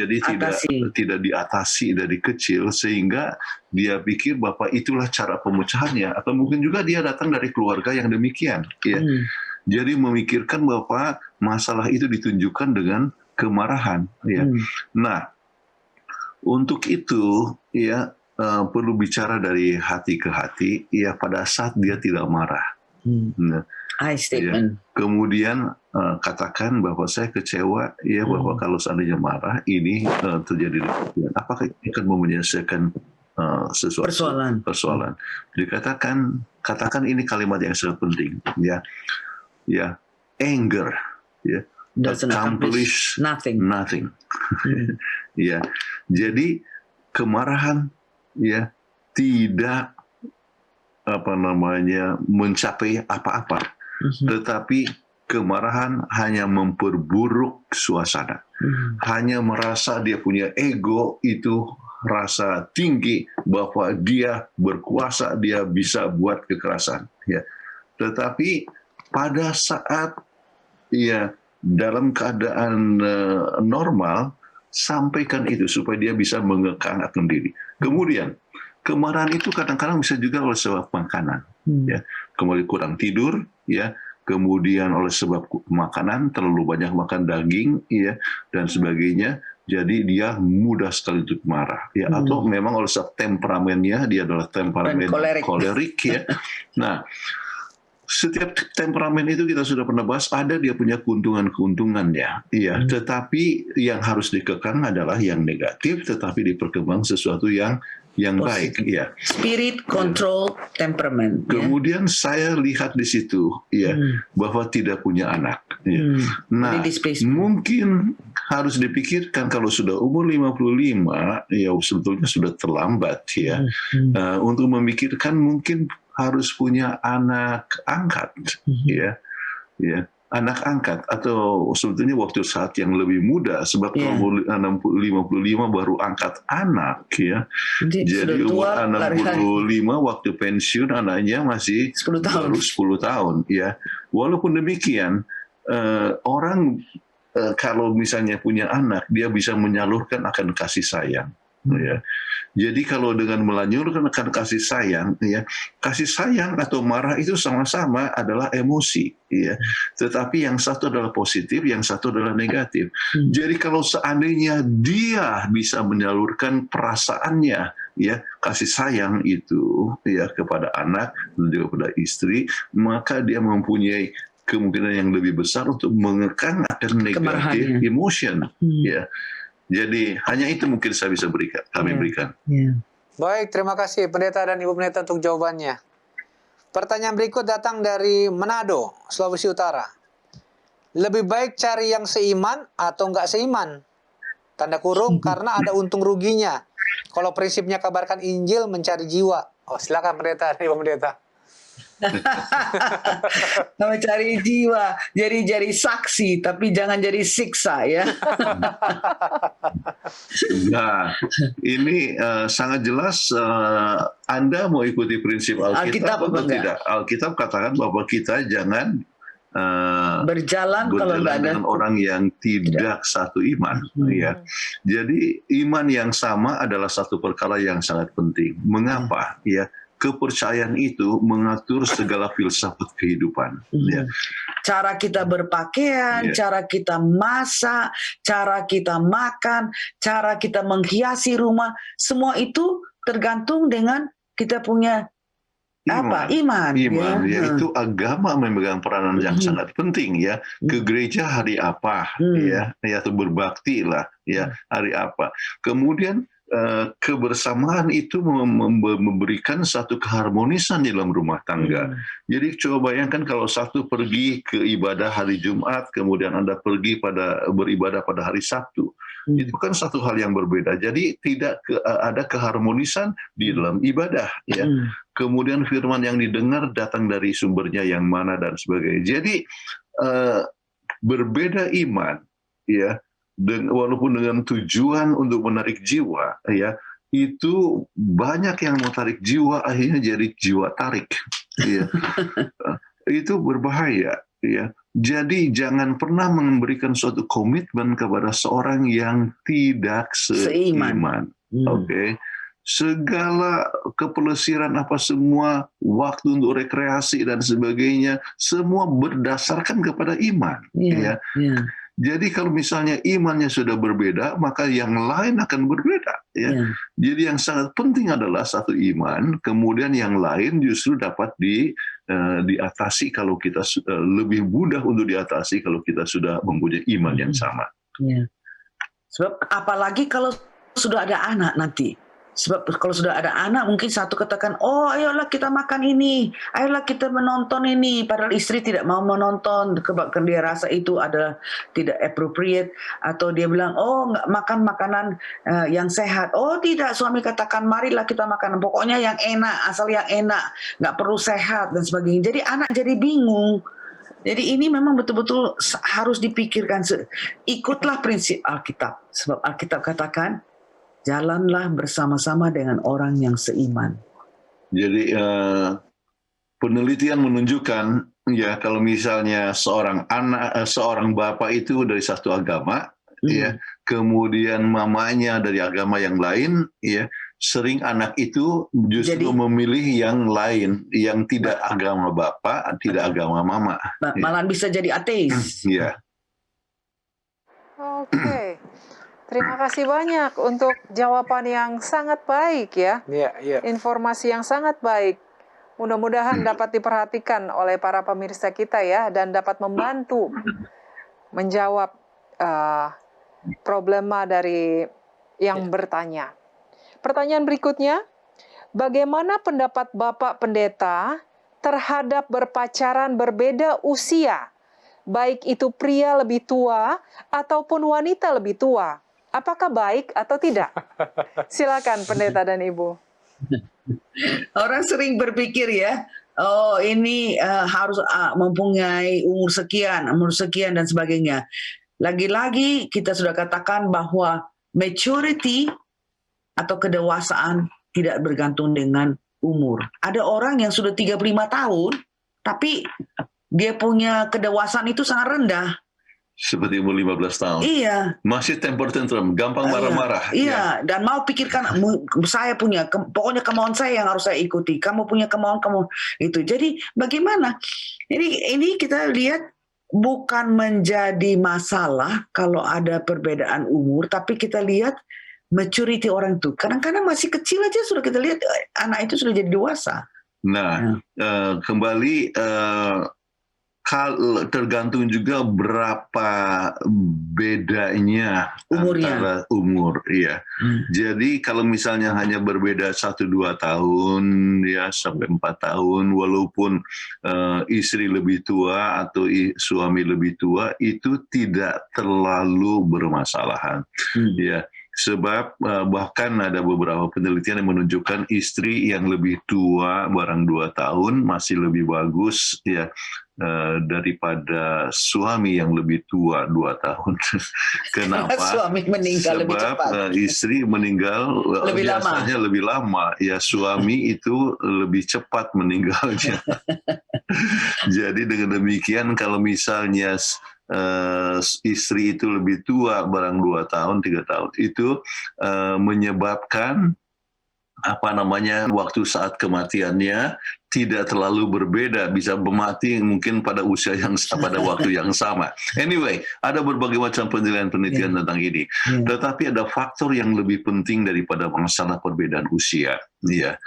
Jadi tidak diatasi dari kecil sehingga dia pikir bahwa itulah cara pemecahannya, atau mungkin juga dia datang dari keluarga yang demikian, ya. Jadi memikirkan bahwa masalah itu ditunjukkan dengan kemarahan, ya. Nah, untuk itu, ya perlu bicara dari hati ke hati, ya pada saat dia tidak marah. Nah, I statement. Ya. Kemudian katakan bahwa saya kecewa, ya bahwa kalau seandainya marah ini terjadi demikian. Apakah akan menyelesaikan sesuatu persoalan? Katakan ini kalimat yang sangat penting, ya, ya, anger, ya, doesn't accomplish nothing. Ya, jadi kemarahan, ya, tidak mencapai apa-apa. Tetapi kemarahan hanya memperburuk suasana. Hanya merasa dia punya ego itu rasa tinggi bahwa dia berkuasa, dia bisa buat kekerasan. Ya. Tetapi pada saat ya dalam keadaan normal, sampaikan itu supaya dia bisa mengekang akan diri. Kemudian kemarahan itu kadang-kadang bisa juga oleh sebab makanan, ya, kemudian kurang tidur, ya, kemudian oleh sebab makanan terlalu banyak makan daging, ya, dan sebagainya. Jadi dia mudah sekali untuk marah, ya, atau memang oleh sebab temperamennya dia adalah temperamen kolerik, ya. Nah, setiap temperamen itu kita sudah pernah bahas, ada dia punya keuntungan-keuntungannya, iya. Tetapi yang harus dikekang adalah yang negatif, tetapi diperkembang sesuatu yang baik, ya. Spirit control temperament. Kemudian saya lihat di situ, ya, bahwa tidak punya anak. Ya. Nah, mungkin harus dipikirkan kalau sudah umur 55, ya sebetulnya sudah terlambat, ya, untuk memikirkan mungkin harus punya anak angkat, ya, anak angkat, atau sebetulnya waktu saat yang lebih muda, sebab kalau 55 baru angkat anak, ya. Jadi umur 65 waktu pensiun anaknya masih 10 tahun, ya. Walaupun demikian, orang kalau misalnya punya anak, dia bisa menyalurkan akan kasih sayang. Ya. Jadi kalau dengan melanjutkan akan kasih sayang, ya, kasih sayang atau marah itu sama-sama adalah emosi, ya. Tetapi yang satu adalah positif, yang satu adalah negatif. Jadi kalau seandainya dia bisa menyalurkan perasaannya, ya, kasih sayang itu, ya, kepada anak dan juga kepada istri, maka dia mempunyai kemungkinan yang lebih besar untuk mengekang akan negatif emotion, ya. Jadi hanya itu mungkin saya bisa kami berikan. Baik, terima kasih Pendeta dan Ibu Pendeta untuk jawabannya. Pertanyaan berikut datang dari Manado, Sulawesi Utara. Lebih baik cari yang seiman atau enggak seiman? Tanda kurung, karena ada untung ruginya. Kalau prinsipnya kabarkan Injil mencari jiwa. Oh, silakan Pendeta dan Ibu Pendeta. Mencari jiwa, jadi saksi, tapi jangan jadi siksa, ya. Nah, ini sangat jelas Anda mau ikuti prinsip Alkitab atau tidak. Alkitab katakan bahwa kita jangan berjalan kalau nggak ada dengan orang yang tidak satu iman. Ya. Jadi iman yang sama adalah satu perkara yang sangat penting. Mengapa? Ya, kepercayaan itu mengatur segala filsafat kehidupan. Ya. Cara kita berpakaian, cara kita masak, cara kita makan, cara kita menghiasi rumah, semua itu tergantung dengan kita punya Iman. Yaitu agama memegang peranan yang sangat penting ya. Ke gereja hari apa ya, atau berbakti lah ya hari apa. Kemudian kebersamaan itu memberikan satu keharmonisan di dalam rumah tangga. Jadi coba bayangkan kalau satu pergi ke ibadah hari Jumat, kemudian Anda pergi beribadah pada hari Sabtu. Itu kan satu hal yang berbeda. Jadi tidak ada keharmonisan di dalam ibadah ya. Kemudian firman yang didengar datang dari sumbernya yang mana dan sebagainya. Jadi berbeda iman ya, walaupun dengan tujuan untuk menarik jiwa ya, itu banyak yang mau tarik jiwa akhirnya jadi jiwa tarik ya. Itu berbahaya ya. Jadi jangan pernah memberikan suatu komitmen kepada seorang yang tidak seiman. Oke. Segala kepelesiran apa semua, waktu untuk rekreasi dan sebagainya, semua berdasarkan kepada iman. Ya. Jadi kalau misalnya imannya sudah berbeda, maka yang lain akan berbeda. Ya. Jadi yang sangat penting adalah satu iman, kemudian yang lain justru dapat diatasi kalau kita lebih mudah untuk diatasi kalau kita sudah mempunyai iman yang sama. Sebab apalagi kalau sudah ada anak nanti. Sebab kalau sudah ada anak mungkin satu katakan, oh ayolah kita makan ini, ayolah kita menonton ini. Padahal istri tidak mau menonton, karena dia rasa itu adalah tidak appropriate. Atau dia bilang, oh nggak makan makanan yang sehat. Oh tidak, suami katakan marilah kita makan. Pokoknya yang enak, asal yang enak, nggak perlu sehat dan sebagainya. Jadi anak jadi bingung. Jadi ini memang betul-betul harus dipikirkan. Ikutlah prinsip Alkitab. Sebab Alkitab katakan, jalanlah bersama-sama dengan orang yang seiman. Jadi penelitian menunjukkan ya kalau misalnya seorang bapak itu dari satu agama, ya, kemudian mamanya dari agama yang lain, ya, sering anak itu justru memilih yang lain, yang tidak agama bapak, tidak agama mama. Malah bisa jadi ateis. Ya. Oke. Terima kasih banyak untuk jawaban yang sangat baik ya. Informasi yang sangat baik. Mudah-mudahan dapat diperhatikan oleh para pemirsa kita ya, dan dapat membantu menjawab problema dari yang bertanya. Pertanyaan berikutnya, bagaimana pendapat Bapak Pendeta terhadap berpacaran berbeda usia, baik itu pria lebih tua ataupun wanita lebih tua? Apakah baik atau tidak? Silakan Pendeta dan Ibu. Orang sering berpikir ya, oh ini harus mempunyai umur sekian dan sebagainya. Lagi-lagi kita sudah katakan bahwa maturity atau kedewasaan tidak bergantung dengan umur. Ada orang yang sudah 35 tahun, tapi dia punya kedewasaan itu sangat rendah. Seperti umur 15 tahun. Iya. Masih temper tantrum, gampang marah-marah. Iya, dan mau pikirkan saya punya, pokoknya kemauan saya yang harus saya ikuti. Kamu punya kemauan kamu itu. Jadi bagaimana? Ini kita lihat bukan menjadi masalah kalau ada perbedaan umur, tapi kita lihat maturity orang itu. Kadang-kadang masih kecil aja sudah kita lihat anak itu sudah jadi dewasa. Nah, kembali tergantung juga berapa bedanya antara umur, ya. Jadi kalau misalnya hanya berbeda 1-2 tahun, ya sampai 4 tahun, walaupun istri lebih tua atau suami lebih tua, itu tidak terlalu bermasalahan, ya. Sebab bahkan ada beberapa penelitian yang menunjukkan istri yang lebih tua, barang 2 tahun, masih lebih bagus ya daripada suami yang lebih tua 2 tahun. Kenapa? Suami meninggal lebih cepat. Sebab istri meninggal biasanya lebih lama. Ya, suami itu lebih cepat meninggalnya. Jadi dengan demikian kalau misalnya istri itu lebih tua, barang 2 tahun, 3 tahun, itu menyebabkan waktu saat kematiannya tidak terlalu berbeda, bisa mati mungkin pada waktu yang sama. Anyway, ada berbagai macam penelitian tentang ini. Tetapi ada faktor yang lebih penting daripada masalah perbedaan usia, ya,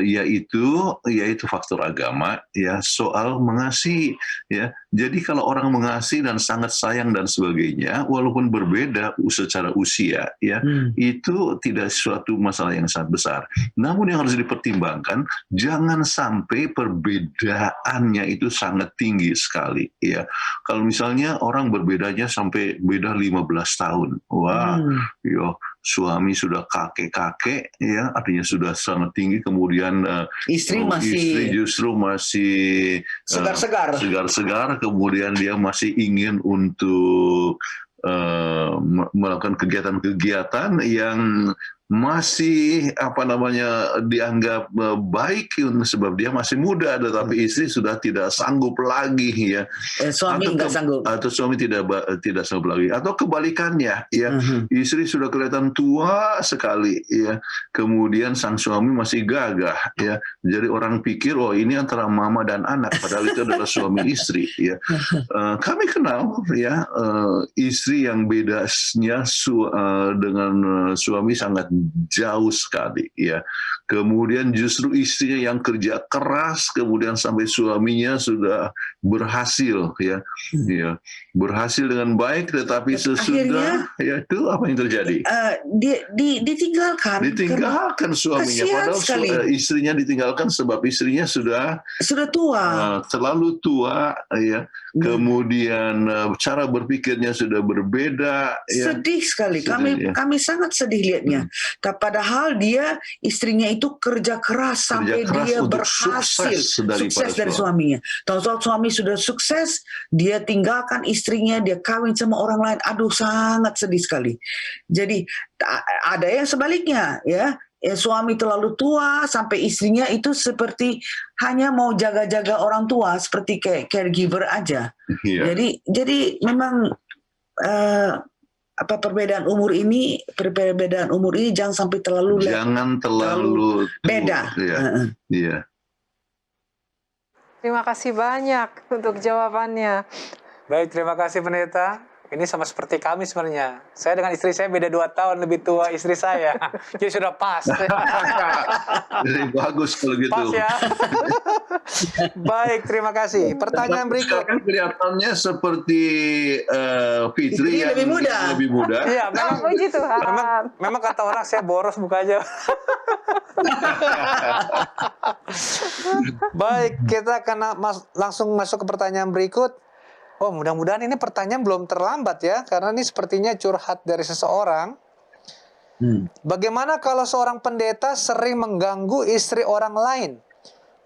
yaitu faktor agama, ya, soal mengasihi, ya. Jadi kalau orang mengasihi dan sangat sayang dan sebagainya, walaupun berbeda secara usia, ya, itu tidak suatu masalah yang sangat besar. Namun yang harus dipertimbangkan, jangan sampai perbedaannya itu sangat tinggi sekali, ya. Kalau misalnya orang berbedanya sampai beda 15 tahun, wah, yo, suami sudah kakek-kakek, ya, artinya sudah sangat tinggi, kemudian istri justru masih segar-segar, kemudian dia masih ingin untuk melakukan kegiatan-kegiatan yang masih dianggap baik sebab dia masih muda, tetapi istri sudah tidak sanggup lagi, ya. Suami nggak sanggup, atau suami tidak sanggup lagi, atau kebalikannya, ya. Istri sudah kelihatan tua sekali, ya, kemudian sang suami masih gagah, ya. Jadi orang pikir, oh, ini antara mama dan anak, padahal itu adalah suami istri, ya. Kami kenal, ya, istri yang bedanya dengan suami sangat jauh sekali, ya. Kemudian justru istrinya yang kerja keras, kemudian sampai suaminya sudah berhasil, ya, berhasil dengan baik, tetapi sesudah, ya, itu apa yang terjadi? Ditinggalkan suaminya, padahal istrinya ditinggalkan sebab istrinya sudah tua, terlalu tua, ya. Kemudian cara berpikirnya sudah berbeda, ya. Sedih sekali. Kami sangat sedih lihatnya. Padahal istrinya itu kerja keras sampai dia berhasil sukses dari suaminya. Tahu-tahu suami sudah sukses, dia tinggalkan istrinya, dia kawin sama orang lain. Aduh, sangat sedih sekali. Jadi ada yang sebaliknya, ya. Suami terlalu tua sampai istrinya itu seperti hanya mau jaga-jaga orang tua, seperti kayak caregiver aja. Jadi memang perbedaan umur ini jangan sampai terlalu beda. Iya. Terima kasih banyak untuk jawabannya. Baik, terima kasih pendeta. Ini sama seperti kami sebenarnya. Saya dengan istri saya beda 2 tahun lebih tua istri saya. Jadi sudah pas. Jadi bagus kalau gitu. Pas, ya. Baik, terima kasih. Pertanyaan berikut. Kan kelihatannya seperti Fitri yang lebih muda. Iya, memang kata orang saya boros mukanya. Baik, kita akan langsung masuk ke pertanyaan berikut. Oh, mudah-mudahan ini pertanyaan belum terlambat, ya, karena ini sepertinya curhat dari seseorang. Bagaimana kalau seorang pendeta sering mengganggu istri orang lain?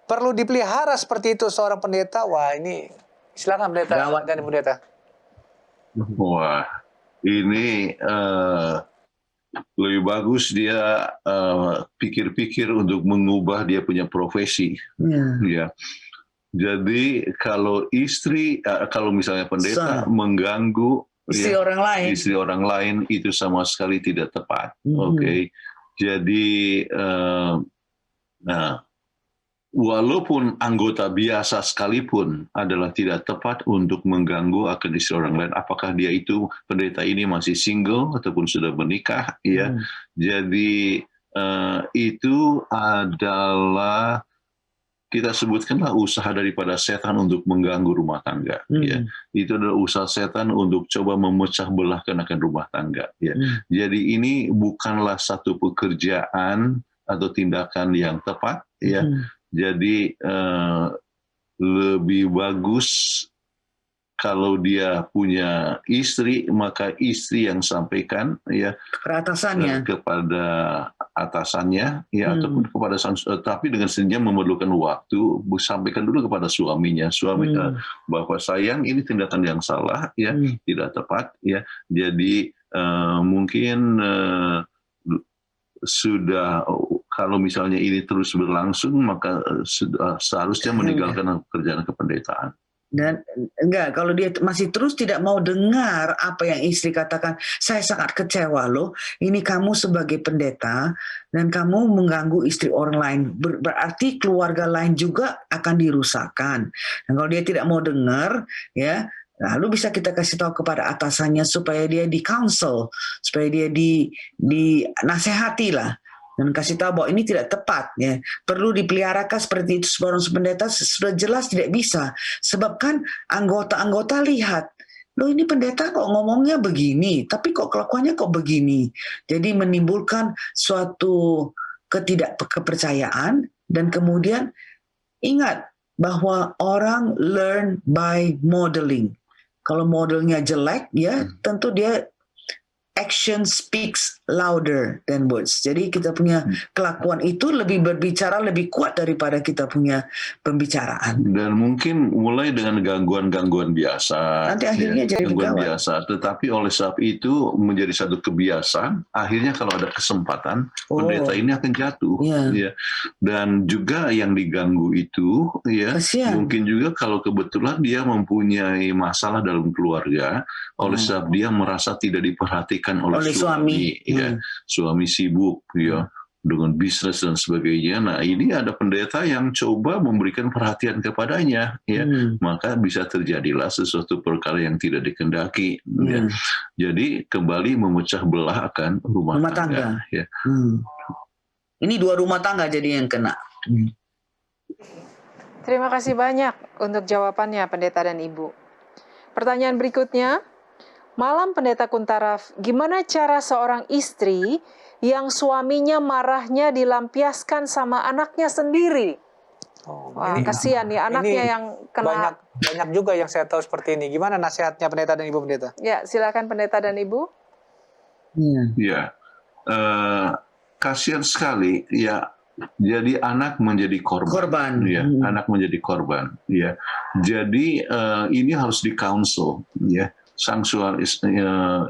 Perlu dipelihara seperti itu seorang pendeta? Wah, ini silakan pendeta dan pendeta. Wah, ini lebih bagus dia pikir-pikir untuk mengubah dia punya profesi, ya. Jadi kalau misalnya pendeta mengganggu istri orang lain itu sama sekali tidak tepat. Oke. Jadi walaupun anggota biasa sekalipun adalah tidak tepat untuk mengganggu akan istri orang lain, apakah dia itu pendeta ini masih single ataupun sudah menikah, ya. Jadi itu adalah, kita sebutkanlah, usaha daripada setan untuk mengganggu rumah tangga. Ya. Itu adalah usaha setan untuk coba memecah belahkan akan rumah tangga. Ya. Jadi ini bukanlah satu pekerjaan atau tindakan yang tepat. Ya. Jadi lebih bagus kalau dia punya istri, maka istri yang sampaikan ya kepada atasannya. kepada atasannya ya ataupun kepada tapi dengan sendirinya memerlukan waktu sampaikan dulu kepada suaminya, bahwa sayang ini tindakan yang salah ya, tidak tepat ya. Jadi mungkin sudah kalau misalnya ini terus berlangsung maka seharusnya meninggalkan pekerjaan kependetaan. Dan enggak, kalau dia masih terus tidak mau dengar apa yang istri katakan, saya sangat kecewa loh, ini kamu sebagai pendeta dan kamu mengganggu istri orang lain, berarti keluarga lain juga akan dirusakkan. Dan kalau dia tidak mau dengar, ya, lalu bisa kita kasih tahu kepada atasannya supaya dia di counsel, supaya dia dinasehati lah. Dan kasih tahu bahwa ini tidak tepat, ya. Perlu dipeliharakan seperti itu seorang pendeta, sudah jelas tidak bisa. Sebab kan anggota-anggota lihat, loh ini pendeta kok ngomongnya begini, tapi kok kelakuannya kok begini. Jadi menimbulkan suatu ketidakkepercayaan, dan kemudian ingat bahwa orang learn by modeling. Kalau modelnya jelek, ya tentu dia action speaks louder than words. Jadi kita punya kelakuan itu lebih berbicara lebih kuat daripada kita punya pembicaraan. Dan mungkin mulai dengan gangguan-gangguan biasa. Nanti akhirnya jadi gangguan gawat. biasa. Tetapi oleh sebab itu menjadi satu kebiasaan. Akhirnya kalau ada kesempatan, pendeta ini akan jatuh. Ya. Dan juga yang diganggu itu, ya mungkin juga kalau kebetulan dia mempunyai masalah dalam keluarga, oleh sebab dia merasa tidak diperhatikan oleh suami. Ya, suami sibuk ya dengan bisnis dan sebagainya. Nah, ini ada pendeta yang coba memberikan perhatian kepadanya, ya, maka bisa terjadilah sesuatu perkara yang tidak dikehendaki. Ya. Jadi kembali memecah belah akan rumah tangga. Ya. Ini dua rumah tangga jadi yang kena. Terima kasih banyak untuk jawabannya Pendeta dan Ibu. Pertanyaan berikutnya. Malam Pendeta Kuntaraf, gimana cara seorang istri yang suaminya marahnya dilampiaskan sama anaknya sendiri? Wah, kasihan ya anaknya yang kena. Banyak juga yang saya tahu seperti ini. Gimana nasihatnya Pendeta dan Ibu Pendeta? Ya, silakan Pendeta dan Ibu. Ya, kasihan sekali ya. Jadi anak menjadi korban. Ya, anak menjadi korban. Ya, jadi ini harus di counsel. Ya. Sang suami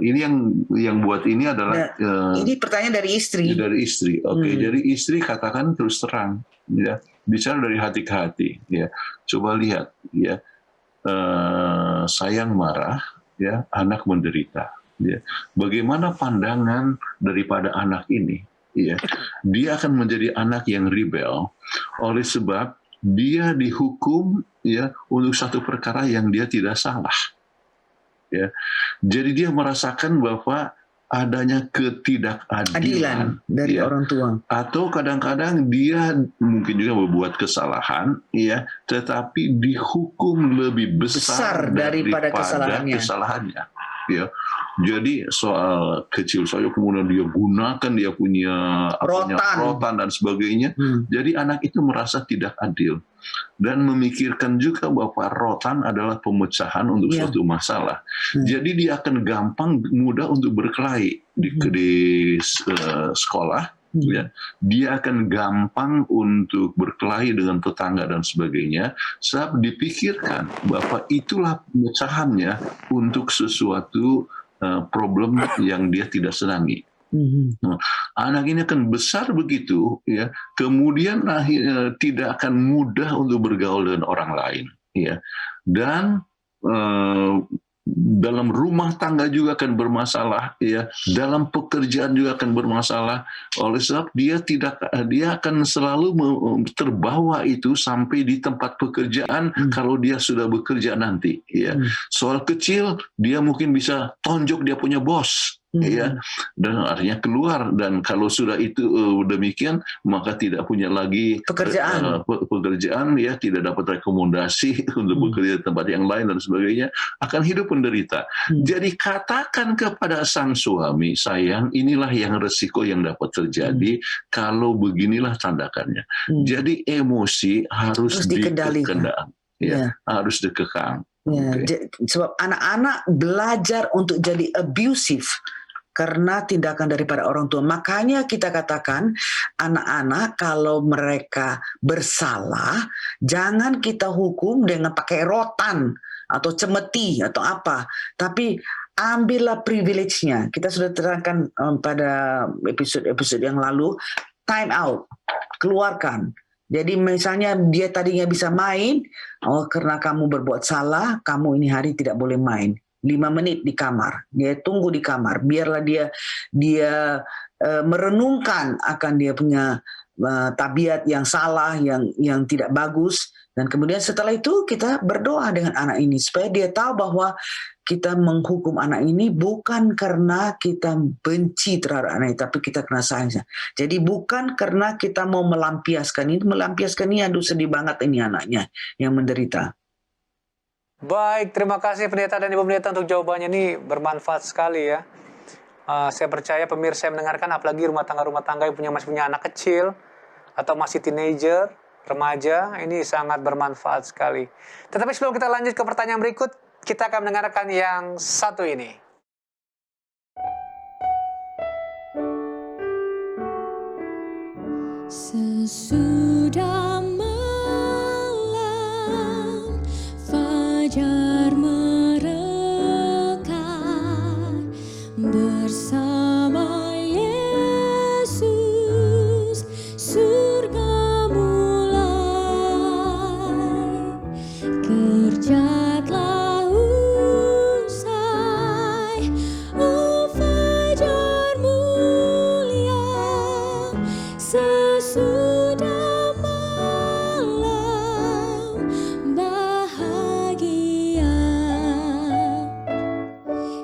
ini yang buat ini adalah ini pertanyaan dari istri. Dari istri, oke. Jadi istri katakan terus terang, ya, bicara dari hati ke hati, ya. Coba lihat, ya, sayang marah, ya, anak menderita, ya. Bagaimana pandangan daripada anak ini, ya? Dia akan menjadi anak yang rebel, oleh sebab dia dihukum, ya, untuk satu perkara yang dia tidak salah. Ya, jadi dia merasakan bahwa adanya ketidakadilan dari orang tua, atau kadang-kadang dia mungkin juga membuat kesalahan, ya, tetapi dihukum lebih besar daripada kesalahannya. Ya, jadi soal kecil saja kemudian dia gunakan dia punya rotan dan sebagainya. Jadi anak itu merasa tidak adil dan memikirkan juga bahwa rotan adalah pemecahan untuk suatu masalah. Jadi dia akan gampang mudah untuk berkelahi di sekolah. Ya, dia akan gampang untuk berkelahi dengan tetangga dan sebagainya, sebab dipikirkan bahwa itulah pemecahannya untuk sesuatu problem yang dia tidak senangi. Anak ini akan besar begitu, ya, kemudian tidak akan mudah untuk bergaul dengan orang lain, ya, dan dalam rumah tangga juga akan bermasalah, ya, dalam pekerjaan juga akan bermasalah, oleh sebab dia akan selalu terbawa itu sampai di tempat pekerjaan kalau dia sudah bekerja nanti, ya. Soal kecil dia mungkin bisa tonjok dia punya bos, ya, dan artinya keluar, dan kalau sudah itu demikian maka tidak punya lagi pekerjaan, ya, tidak dapat rekomendasi untuk bekerja di tempat yang lain dan sebagainya, akan hidup menderita. Jadi katakan kepada sang suami, sayang, inilah yang resiko yang dapat terjadi kalau beginilah tindakannya. Jadi emosi harus dikendalikan, ya, harus dikekang. Ya, sebab anak-anak belajar untuk jadi abusive karena tindakan daripada orang tua. Makanya kita katakan anak-anak kalau mereka bersalah, jangan kita hukum dengan pakai rotan atau cemeti atau apa. Tapi ambillah privilege-nya. Kita sudah terangkan pada episode-episode yang lalu, time out, keluarkan. Jadi misalnya dia tadinya bisa main, karena kamu berbuat salah, kamu ini hari tidak boleh main. 5 menit di kamar, dia tunggu di kamar, biarlah dia merenungkan akan dia punya tabiat yang salah, yang tidak bagus, dan kemudian setelah itu kita berdoa dengan anak ini supaya dia tahu bahwa kita menghukum anak ini bukan karena kita benci terhadap anak ini, tapi kita kena sayang. Jadi bukan karena kita mau melampiaskan ini, aduh sedih banget ini anaknya yang menderita. Baik, terima kasih pendeta dan ibu pendeta untuk jawabannya, ini bermanfaat sekali ya. Saya percaya pemirsa yang mendengarkan, apalagi rumah tangga yang masih punya anak kecil atau masih teenager, remaja, ini sangat bermanfaat sekali. Tetapi sebelum kita lanjut ke pertanyaan berikut, kita akan mendengarkan yang satu ini. Sesudah malam fajar mereka bersama Yesus, surga mulai, kerja telah usai, oh fajar mulia, sesudah malam bahagia,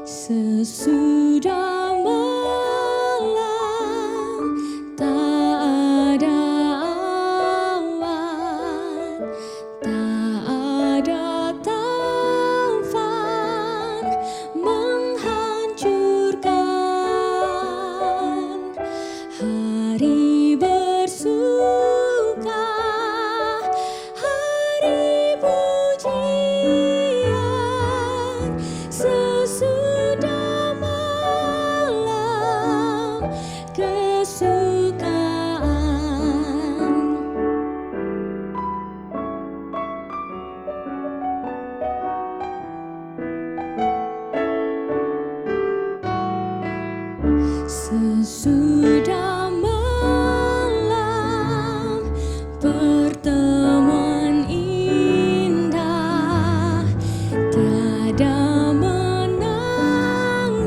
sesudah malam tak ada awan, tak ada taufan menghancurkan. Hari bersuka, hari pujian, sesudah malam kesukaan. Sesudah malam pertemuan indah, tiada menangis,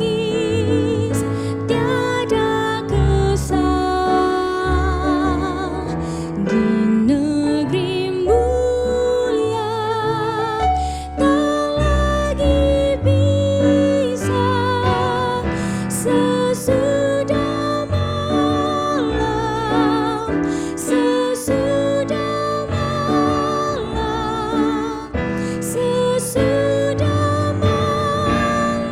tiada kesal, di negeri mulia tak lagi bisa. Sesudah malam, sesudah malam, sesudah malam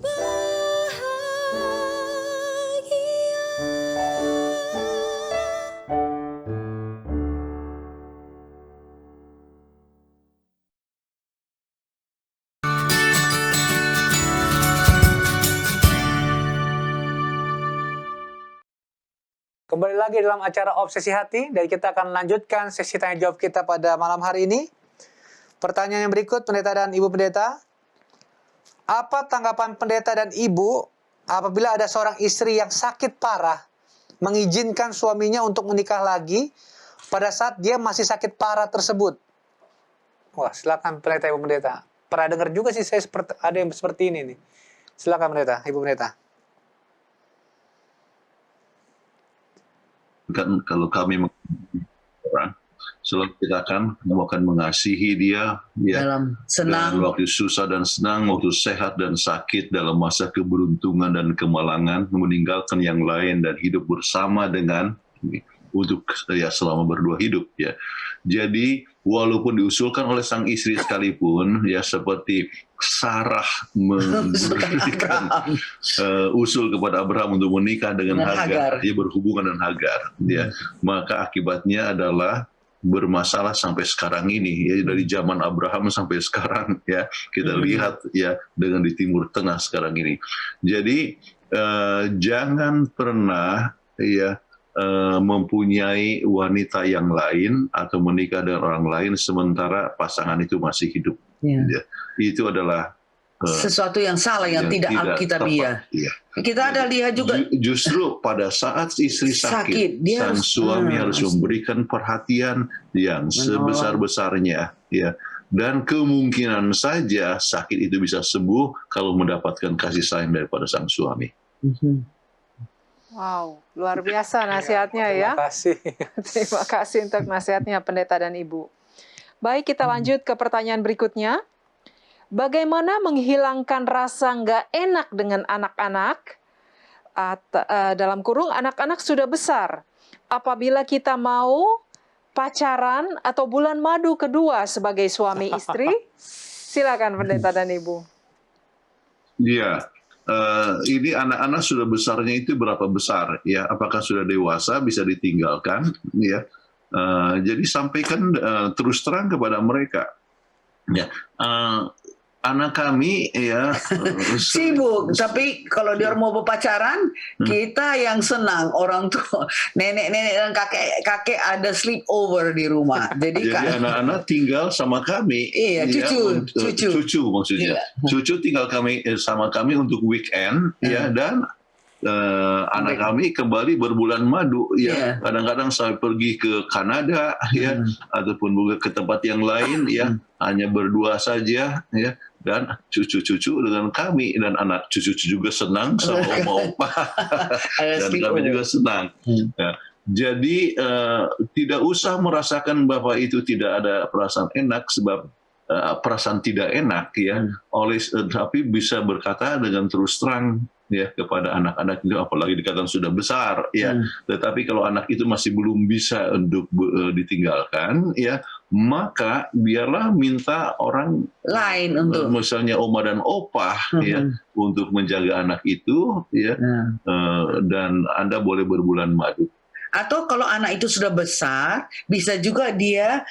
bahagia. Kembali lagi dalam acara Obsesi Hati, dan kita akan lanjutkan sesi tanya jawab kita pada malam hari ini. Pertanyaan yang berikut, pendeta dan ibu pendeta, apa tanggapan pendeta dan ibu apabila ada seorang istri yang sakit parah mengizinkan suaminya untuk menikah lagi pada saat dia masih sakit parah tersebut? Wah, silakan pendeta, ibu pendeta. Pernah dengar juga sih saya ada yang seperti ini nih. Silakan pendeta, ibu pendeta. Kan kalau kami mengasihi orang, selalu kita akan mengasihi dia ya, Dalam senang, dan waktu susah dan senang, waktu sehat dan sakit, dalam masa keberuntungan dan kemalangan, meninggalkan yang lain dan hidup bersama dengan untuk ya selama berdua hidup ya. Jadi walaupun diusulkan oleh sang istri sekalipun, ya seperti Sarah memberikan usul kepada Abraham untuk menikah dengan Hagar, dia berhubungan dengan Hagar, ya, maka akibatnya adalah bermasalah sampai sekarang ini, ya, dari zaman Abraham sampai sekarang, ya, kita lihat, ya, dengan di Timur Tengah sekarang ini. Jadi jangan pernah, ya, mempunyai wanita yang lain atau menikah dengan orang lain sementara pasangan itu masih hidup. Ya. Itu adalah sesuatu yang salah, yang tidak alkitabiah. Ya. Kita ada lihat juga justru pada saat istri sakit sang suami harus memberikan perhatian yang sebesar-besarnya, ya. Dan kemungkinan saja sakit itu bisa sembuh kalau mendapatkan kasih sayang daripada sang suami. Wow, luar biasa nasihatnya ya. Terima kasih. Terima kasih untuk nasihatnya Pendeta dan Ibu. Baik, kita lanjut ke pertanyaan berikutnya. Bagaimana menghilangkan rasa nggak enak dengan anak-anak, dalam kurung anak-anak sudah besar, apabila kita mau pacaran atau bulan madu kedua sebagai suami istri? Silakan Pendeta dan Ibu. Iya. Ini anak-anak sudah besarnya itu berapa besar, ya? Apakah sudah dewasa bisa ditinggalkan, ya? Jadi sampaikan terus terang kepada mereka, ya. Anak kami, ya, sibuk, tapi kalau dia mau berpacaran, kita yang senang, orang tua, nenek-nenek dan kakek ada sleepover di rumah. Jadi anak-anak tinggal sama kami. Iya, cucu maksudnya. Iya. Cucu tinggal sama kami untuk weekend, ya, dan anak kami kembali berbulan madu, ya. Kadang-kadang saya pergi ke Kanada, ya, ataupun juga ke tempat yang lain, ya, hanya berdua saja, ya. Dan cucu-cucu dengan kami, dan anak cucu juga senang sama oma-opa, dan kami juga senang. Ya. Jadi tidak usah merasakan bahwa itu tidak ada perasaan enak, sebab perasaan tidak enak, ya, tapi bisa berkata dengan terus terang, ya, kepada anak-anak itu, apalagi dikatakan sudah besar, ya. Tetapi kalau anak itu masih belum bisa untuk ditinggalkan, ya, maka biarlah minta orang lain untuk, misalnya oma dan opa, ya, untuk menjaga anak itu, ya, dan Anda boleh berbulan madu. Atau kalau anak itu sudah besar, bisa juga dia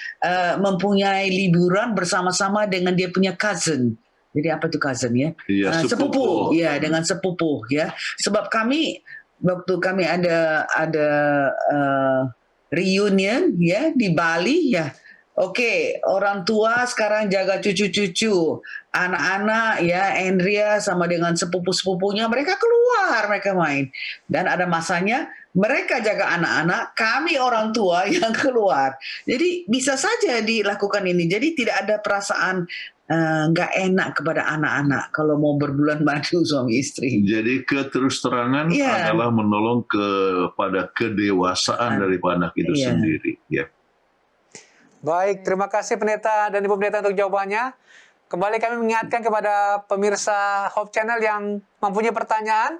mempunyai liburan bersama-sama dengan dia punya cousin. Jadi apa itu cousin, ya? Iya, sepupu. Ya, dengan sepupu, ya. Sebab kami waktu kami ada reunion, ya, di Bali, ya. Oke, orang tua sekarang jaga cucu-cucu, anak-anak, ya, Andrea sama dengan sepupu-sepupunya, mereka keluar, mereka main. Dan ada masanya mereka jaga anak-anak, kami orang tua yang keluar. Jadi bisa saja dilakukan ini. Jadi tidak ada perasaan nggak enak kepada anak-anak kalau mau berbulan madu suami istri. Jadi keterus-terangan adalah menolong kepada kedewasaan daripada anak itu sendiri, ya. Baik, terima kasih Pendeta dan Ibu Pendeta untuk jawabannya. Kembali kami mengingatkan kepada pemirsa Hope Channel yang mempunyai pertanyaan,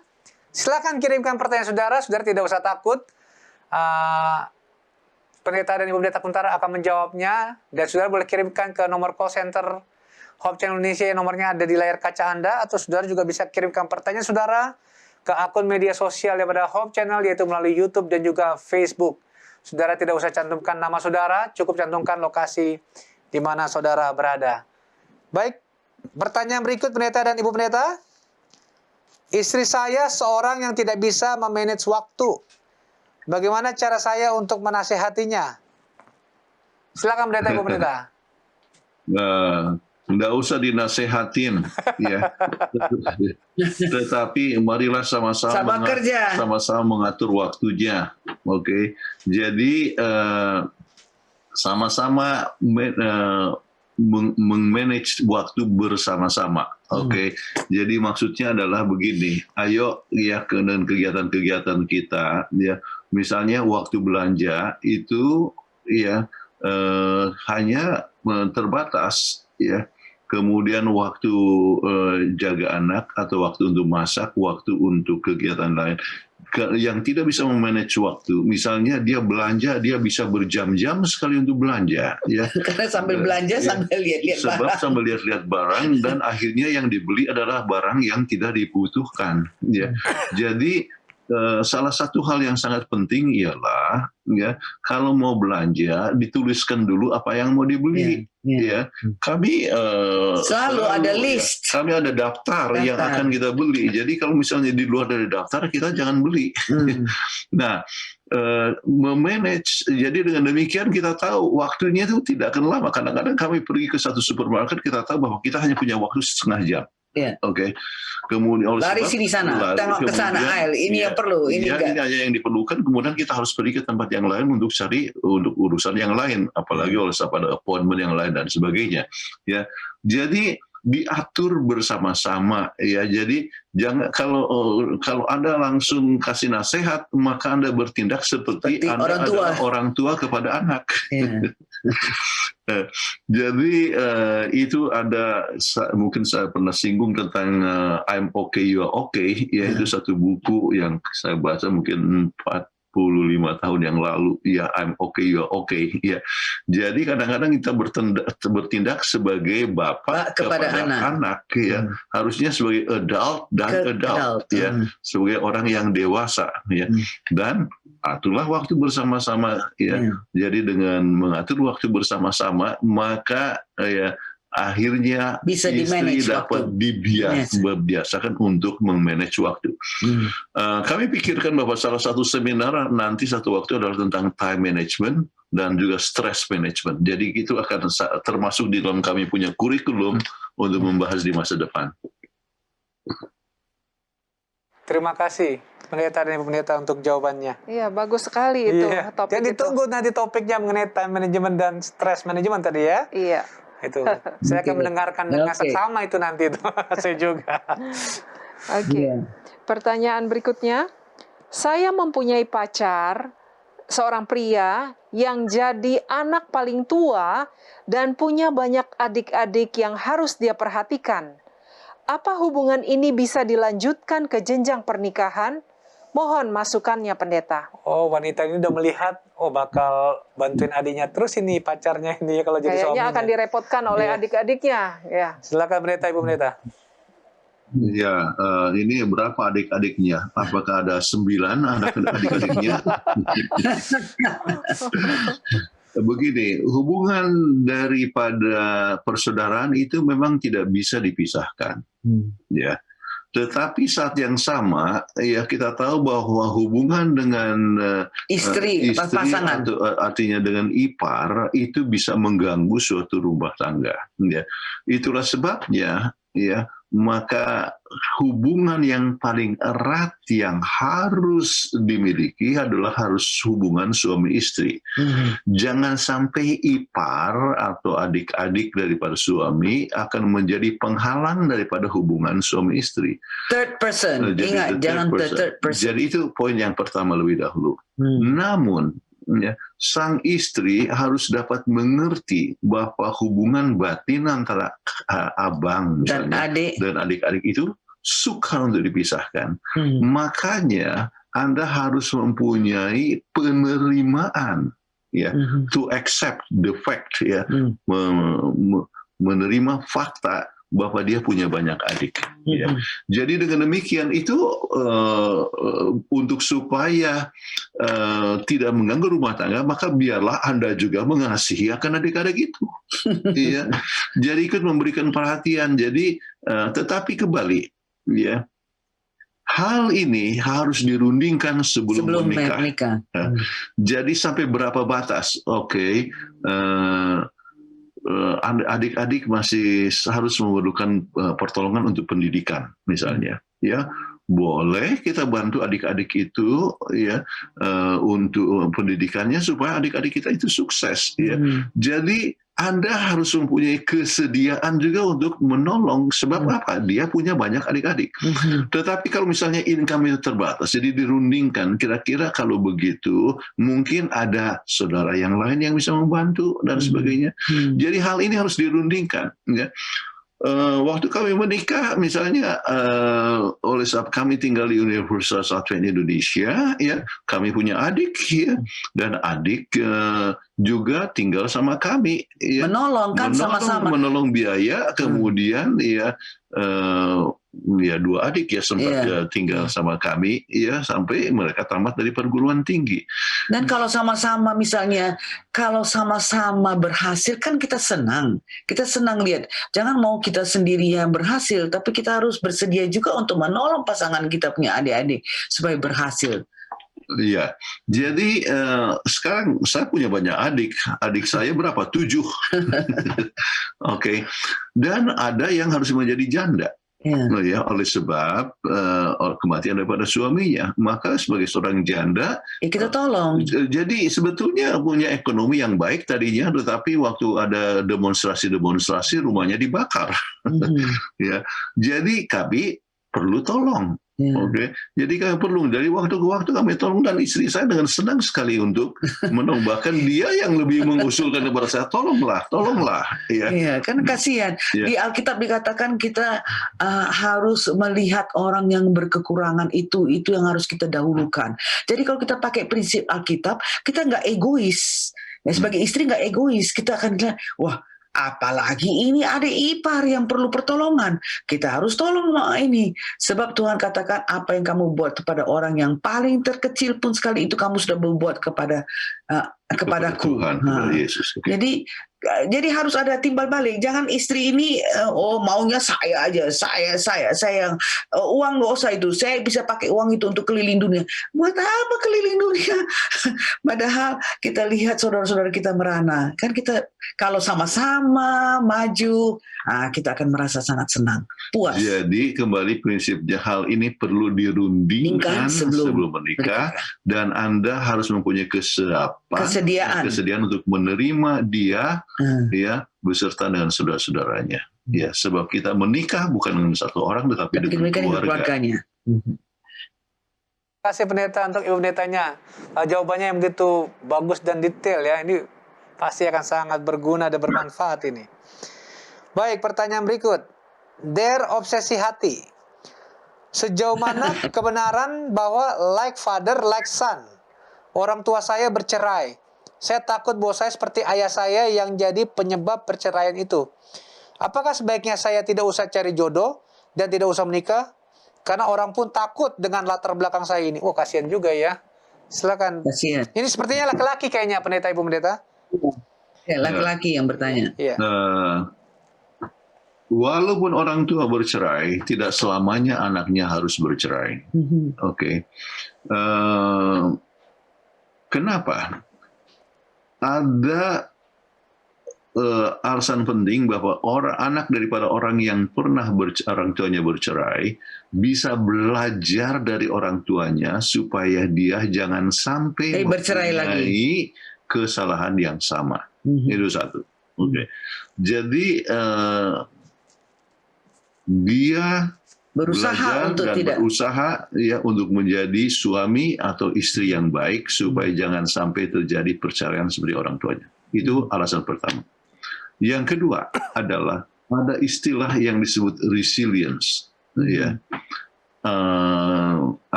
silakan kirimkan pertanyaan saudara tidak usah takut. Pendeta dan Ibu Pendeta Kuntara akan menjawabnya, dan saudara boleh kirimkan ke nomor call center Hope Channel Indonesia, nomornya ada di layar kaca Anda, atau saudara juga bisa kirimkan pertanyaan saudara ke akun media sosial daripada Hope Channel, yaitu melalui YouTube dan juga Facebook. Saudara tidak usah cantumkan nama saudara, cukup cantumkan lokasi di mana saudara berada. Baik, pertanyaan berikut Pendeta dan Ibu Pendeta. Istri saya seorang yang tidak bisa memanage waktu. Bagaimana cara saya untuk menasehatinya? Silakan Pendeta, Ibu Pendeta. Nggak usah dinasehatin, ya. Tetapi marilah sama-sama mengatur waktunya, oke. Jadi sama-sama mengmanage waktu bersama-sama, oke. Jadi maksudnya adalah begini, ayo, ya, dengan kegiatan-kegiatan kita, ya, misalnya waktu belanja itu, ya, hanya terbatas, ya. Kemudian waktu jaga anak atau waktu untuk masak, waktu untuk kegiatan lain. yang tidak bisa memanage waktu, misalnya dia belanja, dia bisa berjam-jam sekali untuk belanja, ya. Karena sambil belanja sambil lihat-lihat Sebab barang. sambil lihat-lihat barang, dan akhirnya yang dibeli adalah barang yang tidak dibutuhkan, ya. Jadi salah satu hal yang sangat penting ialah, ya, kalau mau belanja dituliskan dulu apa yang mau dibeli. Ya, kami Selalu ada list. kami ada daftar yang akan kita beli. Jadi kalau misalnya di luar dari daftar, kita jangan beli. Nah, memanage. Jadi dengan demikian kita tahu waktunya itu tidak akan lama. Kadang-kadang kami pergi ke satu supermarket, kita tahu bahwa kita hanya punya waktu setengah jam. Oke. Kemudian lari sini sana, tengok ke sana, aisle. Ini yang perlu, ini enggak. Ini hanya yang diperlukan. Kemudian kita harus pergi ke tempat yang lain untuk cari untuk urusan yang lain, apalagi oleh pada appointment yang lain dan sebagainya. Ya, jadi diatur bersama-sama, ya. Jadi jangan, kalau Anda langsung kasih nasihat, maka Anda bertindak seperti Anda adalah orang tua kepada anak. Jadi itu ada, mungkin saya pernah singgung tentang I'm Okay, You Are Okay, ya. Itu satu buku yang saya baca mungkin 45 tahun yang lalu, ya. I'm Okay, You Are Okay, ya. Jadi kadang-kadang kita bertindak sebagai bapak kepada anak, ya. Harusnya sebagai adult dan adult, ya. Sebagai orang yang dewasa, ya. Dan aturlah waktu bersama-sama, ya. Jadi dengan mengatur waktu bersama-sama, maka ya akhirnya bisa istri dapat dibiasakan untuk memanage waktu. Kami pikirkan bahwa salah satu seminar nanti satu waktu adalah tentang time management dan juga stress management. Jadi itu akan termasuk di dalam kami punya kurikulum untuk membahas di masa depan. Terima kasih pendeta dan ibu pendeta untuk jawabannya. Iya, bagus sekali itu topik. Jadi itu. tunggu nanti topiknya mengenai time management dan stress management tadi, ya. Iya. Itu. Saya akan mendengarkan dengan seksama itu nanti itu. Saya juga. Oke. Pertanyaan berikutnya. Saya mempunyai pacar, seorang pria yang jadi anak paling tua dan punya banyak adik-adik yang harus dia perhatikan. Apa hubungan ini bisa dilanjutkan ke jenjang pernikahan? Mohon masukannya, pendeta. Oh, wanita ini udah melihat, bakal bantuin adiknya terus ini, pacarnya ini, kalau jadi suaminya. Kayaknya akan direpotkan oleh adik-adiknya. Ya. Silakan pendeta, ibu pendeta. Ya, ini berapa adik-adiknya? Apakah ada 9 adik-adiknya? Begini, hubungan daripada persaudaraan itu memang tidak bisa dipisahkan, ya. Tetapi saat yang sama, ya, kita tahu bahwa hubungan dengan istri pasangan, artinya dengan ipar, itu bisa mengganggu suatu rumah tangga. Ya. Itulah sebabnya, ya, maka hubungan yang paling erat yang harus dimiliki adalah harus hubungan suami istri. Jangan sampai ipar atau adik-adik daripada suami akan menjadi penghalang daripada hubungan suami istri. Third person, ingat, jangan third person. Jadi itu poin yang pertama lebih dahulu. Namun, ya, sang istri harus dapat mengerti bahwa hubungan batin antara abang misalnya, dan adik-adik itu sukar untuk dipisahkan. Makanya Anda harus mempunyai penerimaan, ya, to accept the fact, ya, menerima fakta bahwa dia punya banyak adik. Ya. Jadi dengan demikian itu untuk supaya tidak mengganggu rumah tangga, maka biarlah Anda juga mengasihi akan adik-adik itu. Ya. Jadi ikut memberikan perhatian. Jadi tetapi kembali, ya, hal ini harus dirundingkan sebelum menikah. Jadi sampai berapa batas? Oke. Adik-adik masih harus memerlukan pertolongan untuk pendidikan misalnya, ya, boleh kita bantu adik-adik itu, ya, untuk pendidikannya supaya adik-adik kita itu sukses, ya. Jadi Anda harus mempunyai kesediaan juga untuk menolong, sebab apa? Dia punya banyak adik-adik. Tetapi kalau misalnya income itu terbatas, jadi dirundingkan, kira-kira kalau begitu mungkin ada saudara yang lain yang bisa membantu dan sebagainya. Jadi hal ini harus dirundingkan, ya. Waktu kami menikah, misalnya oleh sebab kami tinggal di Universitas Advent Indonesia, ya kami punya adik, ya, dan adik juga tinggal sama kami, ya. Menolong kan sama-sama. Menolong biaya, kemudian ya dua adik ya sempat tinggal sama kami, ya sampai mereka tamat dari perguruan tinggi. Dan kalau sama-sama misalnya, kalau sama-sama berhasil kan kita senang lihat. Jangan mau kita sendiri yang berhasil, tapi kita harus bersedia juga untuk menolong pasangan kita punya adik-adik supaya berhasil. Iya, jadi sekarang saya punya banyak adik saya berapa? 7. Oke. Dan ada yang harus menjadi janda. Ya, oleh sebab kematian daripada suaminya, maka sebagai seorang janda kita tolong. Jadi sebetulnya punya ekonomi yang baik tadinya, tetapi waktu ada demonstrasi rumahnya dibakar. Ya, jadi kami perlu tolong. Oke, jadi kami perlu dari waktu ke waktu kami tolong, dan istri saya dengan senang sekali untuk menolong, bahkan dia yang lebih mengusulkan kepada saya, tolonglah. Ya. Iya, kan kasihan. Di Alkitab dikatakan kita harus melihat orang yang berkekurangan, itu yang harus kita dahulukan. Jadi kalau kita pakai prinsip Alkitab, kita nggak egois. Ya, sebagai istri nggak egois, kita akan bilang, wah, apalagi ini adik ipar yang perlu pertolongan. Kita harus tolong ini. Sebab Tuhan katakan, apa yang kamu buat kepada orang yang paling terkecil pun sekali, itu kamu sudah berbuat kepadaku. Tuhan, kepada Yesus. Jadi harus ada timbal balik. Jangan istri ini maunya saya aja, saya yang uang nggak usah itu. Saya bisa pakai uang itu untuk keliling dunia. Buat apa keliling dunia? Padahal kita lihat saudara-saudara kita merana. Kan kita kalau sama-sama maju, kita akan merasa sangat senang, puas. Jadi kembali prinsipnya, hal ini perlu dirundingkan sebelum menikah, dan Anda harus mempunyai kesediaan untuk menerima dia, ya, beserta dengan saudara-saudaranya. Ya, sebab kita menikah bukan dengan satu orang, tetapi dengan keluarganya. Terima kasih pendeta untuk ibu pendetanya. Jawabannya yang begitu bagus dan detail ya. Ini pasti akan sangat berguna dan bermanfaat ini. Baik, pertanyaan berikut. Der obsesi hati. Sejauh mana kebenaran bahwa like father, like son? Orang tua saya bercerai. Saya takut bahwa saya seperti ayah saya yang jadi penyebab perceraian itu. Apakah sebaiknya saya tidak usah cari jodoh dan tidak usah menikah? Karena orang pun takut dengan latar belakang saya ini. Oh, kasihan juga ya. Silakan. Kasihan. Ini sepertinya laki-laki kayaknya, pendeta, ibu pendeta. Ya, laki-laki yang bertanya. Iya. Walaupun orang tua bercerai, tidak selamanya anaknya harus bercerai. Oke. Kenapa? Ada alasan penting bahwa anak daripada orang yang pernah orang tuanya bercerai bisa belajar dari orang tuanya supaya dia jangan sampai bercerai lagi, kesalahan yang sama. Itu satu. Oke. Jadi dia berusaha untuk menjadi suami atau istri yang baik supaya jangan sampai terjadi perceraian seperti orang tuanya. Itu alasan pertama. Yang kedua adalah ada istilah yang disebut resilience, ya.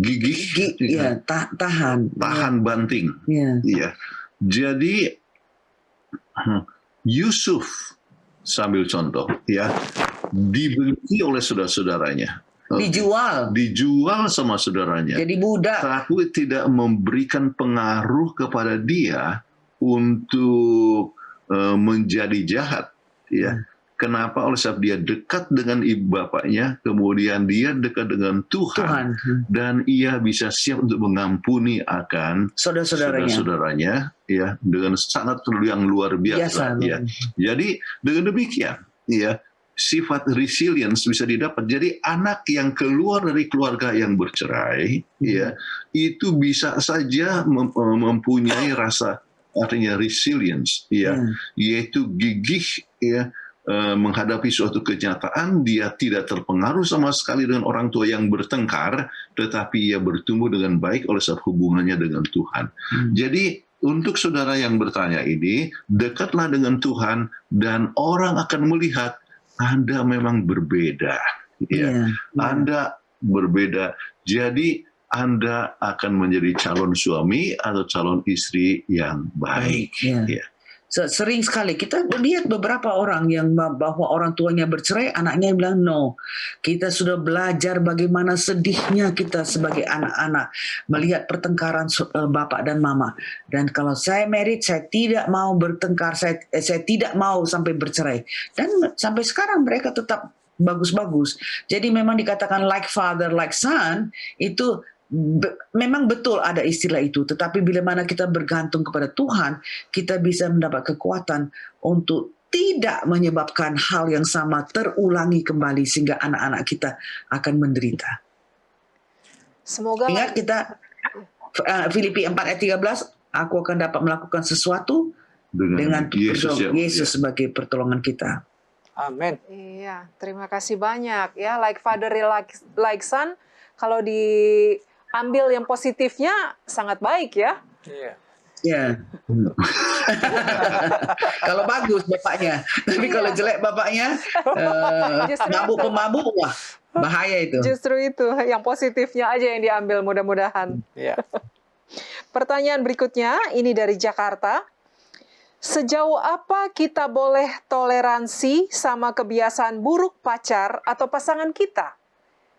Gigih, tahan banting. Ya. Jadi Yusuf, sambil contoh, ya, dibenci oleh saudara-saudaranya, dijual sama saudaranya, jadi budak, tapi tidak memberikan pengaruh kepada dia untuk menjadi jahat, ya. Kenapa? Oleh sebab dia dekat dengan ibu bapaknya, kemudian dia dekat dengan Tuhan. Dan ia bisa siap untuk mengampuni akan saudara-saudaranya, ya, dengan sangat yang luar biasa. Ya. Jadi dengan demikian, ya, sifat resilience bisa didapat. Jadi anak yang keluar dari keluarga yang bercerai, ya, itu bisa saja mempunyai rasa, artinya resilience, ya, yaitu gigih, ya, menghadapi suatu kenyataan. Dia tidak terpengaruh sama sekali dengan orang tua yang bertengkar, tetapi ia bertumbuh dengan baik oleh sebab hubungannya dengan Tuhan. Jadi untuk saudara yang bertanya ini, dekatlah dengan Tuhan, dan orang akan melihat Anda memang berbeda, ya. Anda berbeda. Jadi Anda akan menjadi calon suami atau calon istri yang baik. Ya. Sering sekali kita lihat beberapa orang yang bahwa orang tuanya bercerai, anaknya bilang no. Kita sudah belajar bagaimana sedihnya kita sebagai anak-anak melihat pertengkaran bapak dan mama. Dan kalau saya married, saya tidak mau bertengkar, saya tidak mau sampai bercerai. Dan sampai sekarang mereka tetap bagus-bagus. Jadi memang dikatakan like father, like son, itu memang betul ada istilah itu, tetapi bila mana kita bergantung kepada Tuhan, kita bisa mendapat kekuatan untuk tidak menyebabkan hal yang sama terulangi kembali sehingga anak-anak kita akan menderita. Semoga Ingat kita Filipi 4 ayat 13, aku akan dapat melakukan sesuatu dengan Yesus sebagai pertolongan kita. Amin. Iya, terima kasih banyak ya. Like father, like son. Kalau diambil yang positifnya sangat baik ya. Iya. Ya. Kalau bagus bapaknya, tapi kalau jelek bapaknya, mabuk-pemabuk, wah bahaya itu. Justru itu, yang positifnya aja yang diambil mudah-mudahan. Iya. Pertanyaan berikutnya, ini dari Jakarta. Sejauh apa kita boleh toleransi sama kebiasaan buruk pacar atau pasangan kita?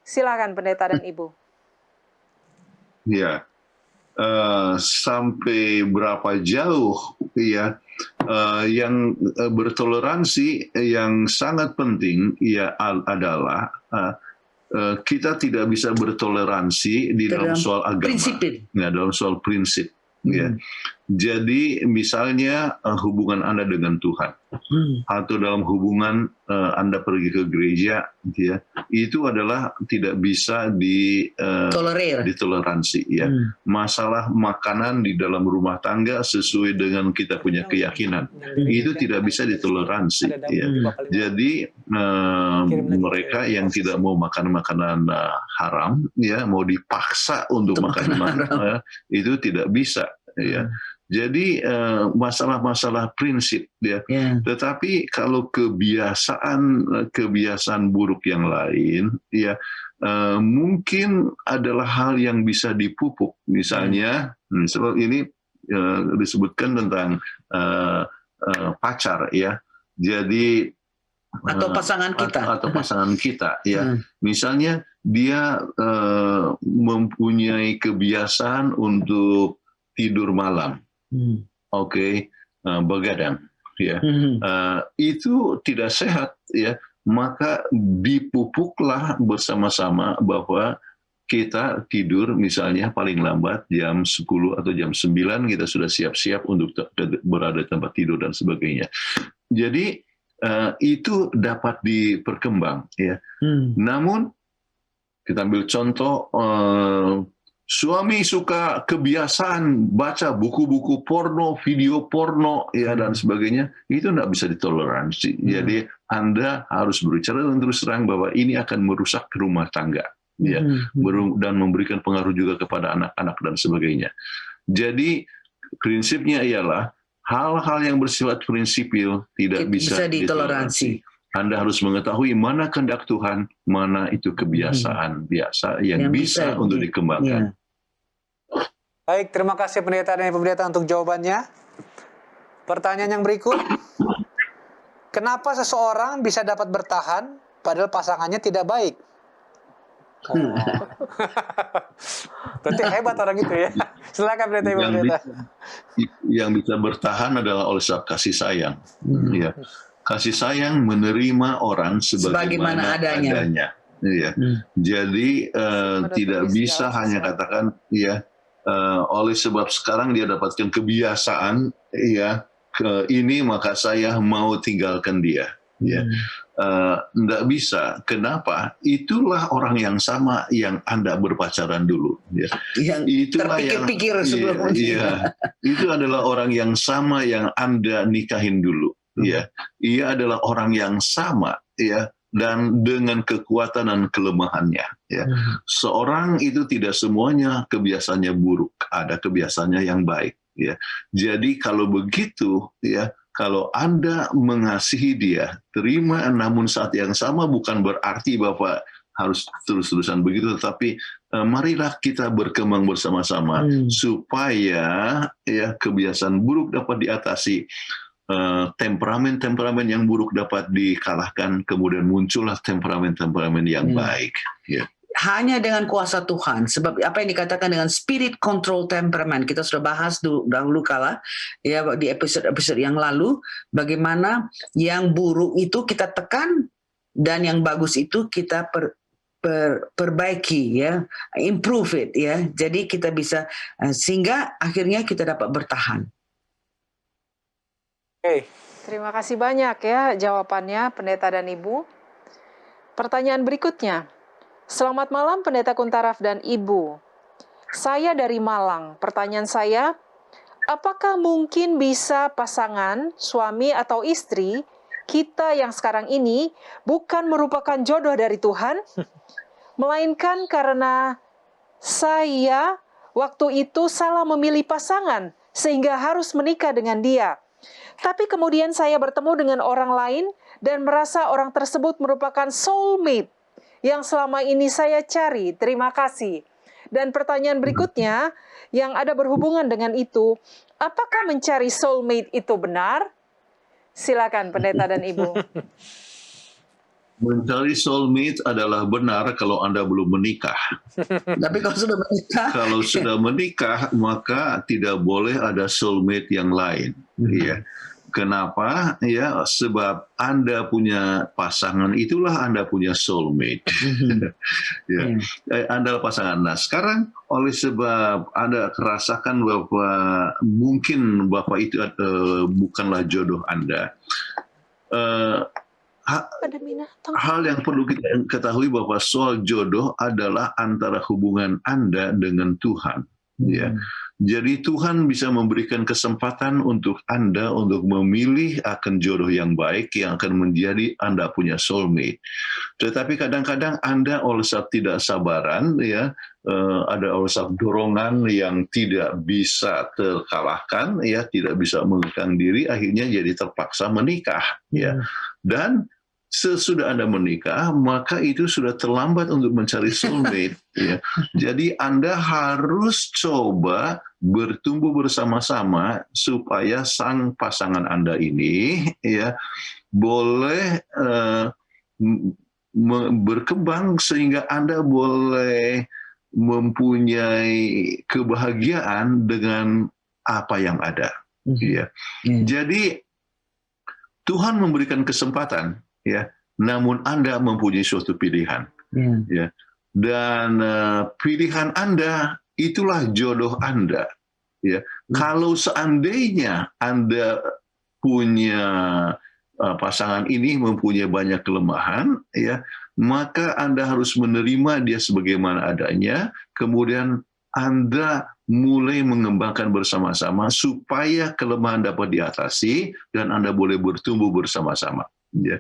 Silakan Pendeta dan Ibu. Ya, sampai berapa jauh ya yang bertoleransi yang sangat penting ya adalah kita tidak bisa bertoleransi di dalam soal agama, ya, dalam soal prinsip. Ya. Jadi misalnya hubungan Anda dengan Tuhan atau dalam hubungan Anda pergi ke gereja, ya, itu adalah tidak bisa ditoleransi. Ya. Masalah makanan di dalam rumah tangga sesuai dengan kita punya keyakinan, itu tidak bisa ditoleransi. Ya. Jadi mereka yang tidak mau makan makanan haram, ya, mau dipaksa untuk makan haram, itu tidak bisa. Ya. Jadi masalah-masalah prinsip, ya. Tetapi kalau kebiasaan buruk yang lain, ya, mungkin adalah hal yang bisa dipupuk. Misalnya, ini disebutkan tentang pacar, ya. Jadi atau pasangan kita, ya. Misalnya dia mempunyai kebiasaan untuk tidur malam, begadang, ya, itu tidak sehat, ya. Maka dipupuklah bersama-sama bahwa kita tidur misalnya paling lambat jam 10 atau jam 9 kita sudah siap-siap untuk berada di tempat tidur dan sebagainya. Jadi itu dapat diperkembang, ya. Namun kita ambil contoh. Suami suka kebiasaan baca buku-buku porno, video porno, ya, dan sebagainya. Itu tidak bisa ditoleransi. Jadi Anda harus berbicara dan terus terang bahwa ini akan merusak rumah tangga, ya, dan memberikan pengaruh juga kepada anak-anak dan sebagainya. Jadi prinsipnya ialah hal-hal yang bersifat prinsipil tidak bisa ditoleransi. Anda harus mengetahui mana kehendak Tuhan, mana itu kebiasaan biasa yang bisa untuk dikembangkan. Baik, terima kasih pendeta dan ibu pendeta untuk jawabannya. Pertanyaan yang berikut, kenapa seseorang bisa dapat bertahan padahal pasangannya tidak baik? Berarti hebat orang itu, ya. Silakan pendeta ibu pendeta. Yang bisa bertahan adalah oleh sebab kasih sayang. Ya. Kasih sayang menerima orang sebagaimana adanya. Ya. Jadi tidak bisa hanya katakan, ya, oleh sebab sekarang dia dapatkan kebiasaan, ya, ini maka saya mau tinggalkan dia. Ya. Tidak bisa. Kenapa? Itulah orang yang sama yang Anda berpacaran dulu. Ya. Yang terpikir-pikir sebelumnya. Iya. Itu adalah orang yang sama yang Anda nikahin dulu. Ya, ia adalah orang yang sama, ya, dan dengan kekuatan dan kelemahannya. Ya. Seorang itu tidak semuanya kebiasaannya buruk, ada kebiasaannya yang baik. Ya. Jadi kalau begitu, ya, kalau Anda mengasihi dia, terima, namun saat yang sama bukan berarti Bapak harus terus-terusan begitu, tetapi marilah kita berkembang bersama-sama supaya ya kebiasaan buruk dapat diatasi, temperamen-temperamen yang buruk dapat dikalahkan, kemudian muncullah temperamen-temperamen yang baik. Ya. Hanya dengan kuasa Tuhan, sebab apa yang dikatakan dengan spirit control temperament, kita sudah bahas dahulu kala ya di episode-episode yang lalu, bagaimana yang buruk itu kita tekan dan yang bagus itu kita perbaiki ya, improve it ya. Jadi kita bisa sehingga akhirnya kita dapat bertahan. Terima kasih banyak ya jawabannya Pendeta dan Ibu. Pertanyaan berikutnya. Selamat malam Pendeta Kuntaraf dan Ibu. Saya dari Malang. Pertanyaan saya, apakah mungkin bisa pasangan, suami atau istri, kita yang sekarang ini bukan merupakan jodoh dari Tuhan, melainkan karena saya waktu itu salah memilih pasangan, sehingga harus menikah dengan dia. Tapi kemudian saya bertemu dengan orang lain dan merasa orang tersebut merupakan soulmate yang selama ini saya cari. Terima kasih. Dan pertanyaan berikutnya yang ada berhubungan dengan itu, apakah mencari soulmate itu benar? Silakan Pendeta dan Ibu. Mencari soulmate adalah benar kalau Anda belum menikah. Tapi kalau sudah menikah, Kalau sudah menikah, maka tidak boleh ada soulmate yang lain. Ya. Kenapa? Ya, sebab Anda punya pasangan, itulah Anda punya soulmate. Ya. Anda pasangan. Nah, sekarang oleh sebab Anda rasakan bahwa mungkin Bapak itu bukanlah jodoh Anda. Hal yang perlu kita ketahui bahwa soal jodoh adalah antara hubungan Anda dengan Tuhan. Ya. Jadi Tuhan bisa memberikan kesempatan untuk Anda untuk memilih akan jodoh yang baik yang akan menjadi Anda punya soulmate. Tetapi kadang-kadang Anda oleh sebab tidak sabaran, ya, ada oleh sebab dorongan yang tidak bisa terkalahkan, ya, tidak bisa mengekang diri, akhirnya jadi terpaksa menikah, ya. Dan sesudah Anda menikah, maka itu sudah terlambat untuk mencari soulmate. Ya. Jadi Anda harus coba bertumbuh bersama-sama supaya sang pasangan Anda ini ya boleh berkembang sehingga Anda boleh mempunyai kebahagiaan dengan apa yang ada. Ya. Jadi Tuhan memberikan kesempatan. Ya, namun Anda mempunyai suatu pilihan, ya, dan pilihan Anda itulah jodoh Anda, ya. Kalau seandainya Anda punya pasangan ini mempunyai banyak kelemahan, ya, maka Anda harus menerima dia sebagaimana adanya, kemudian Anda mulai mengembangkan bersama-sama supaya kelemahan dapat diatasi dan Anda boleh bertumbuh bersama-sama. Ya.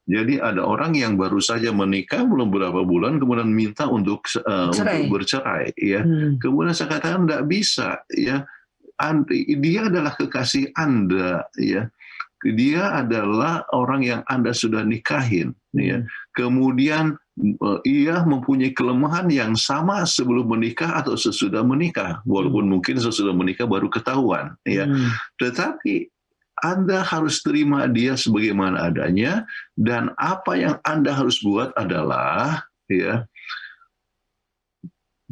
Jadi ada orang yang baru saja menikah belum berapa bulan kemudian minta untuk bercerai, ya. Kemudian saya katakan tidak bisa, ya. Dia adalah kekasih Anda, ya. Dia adalah orang yang Anda sudah nikahin, ya. Kemudian ia mempunyai kelemahan yang sama sebelum menikah atau sesudah menikah, walaupun mungkin sesudah menikah baru ketahuan, ya. Tetapi Anda harus terima dia sebagaimana adanya, dan apa yang Anda harus buat adalah ya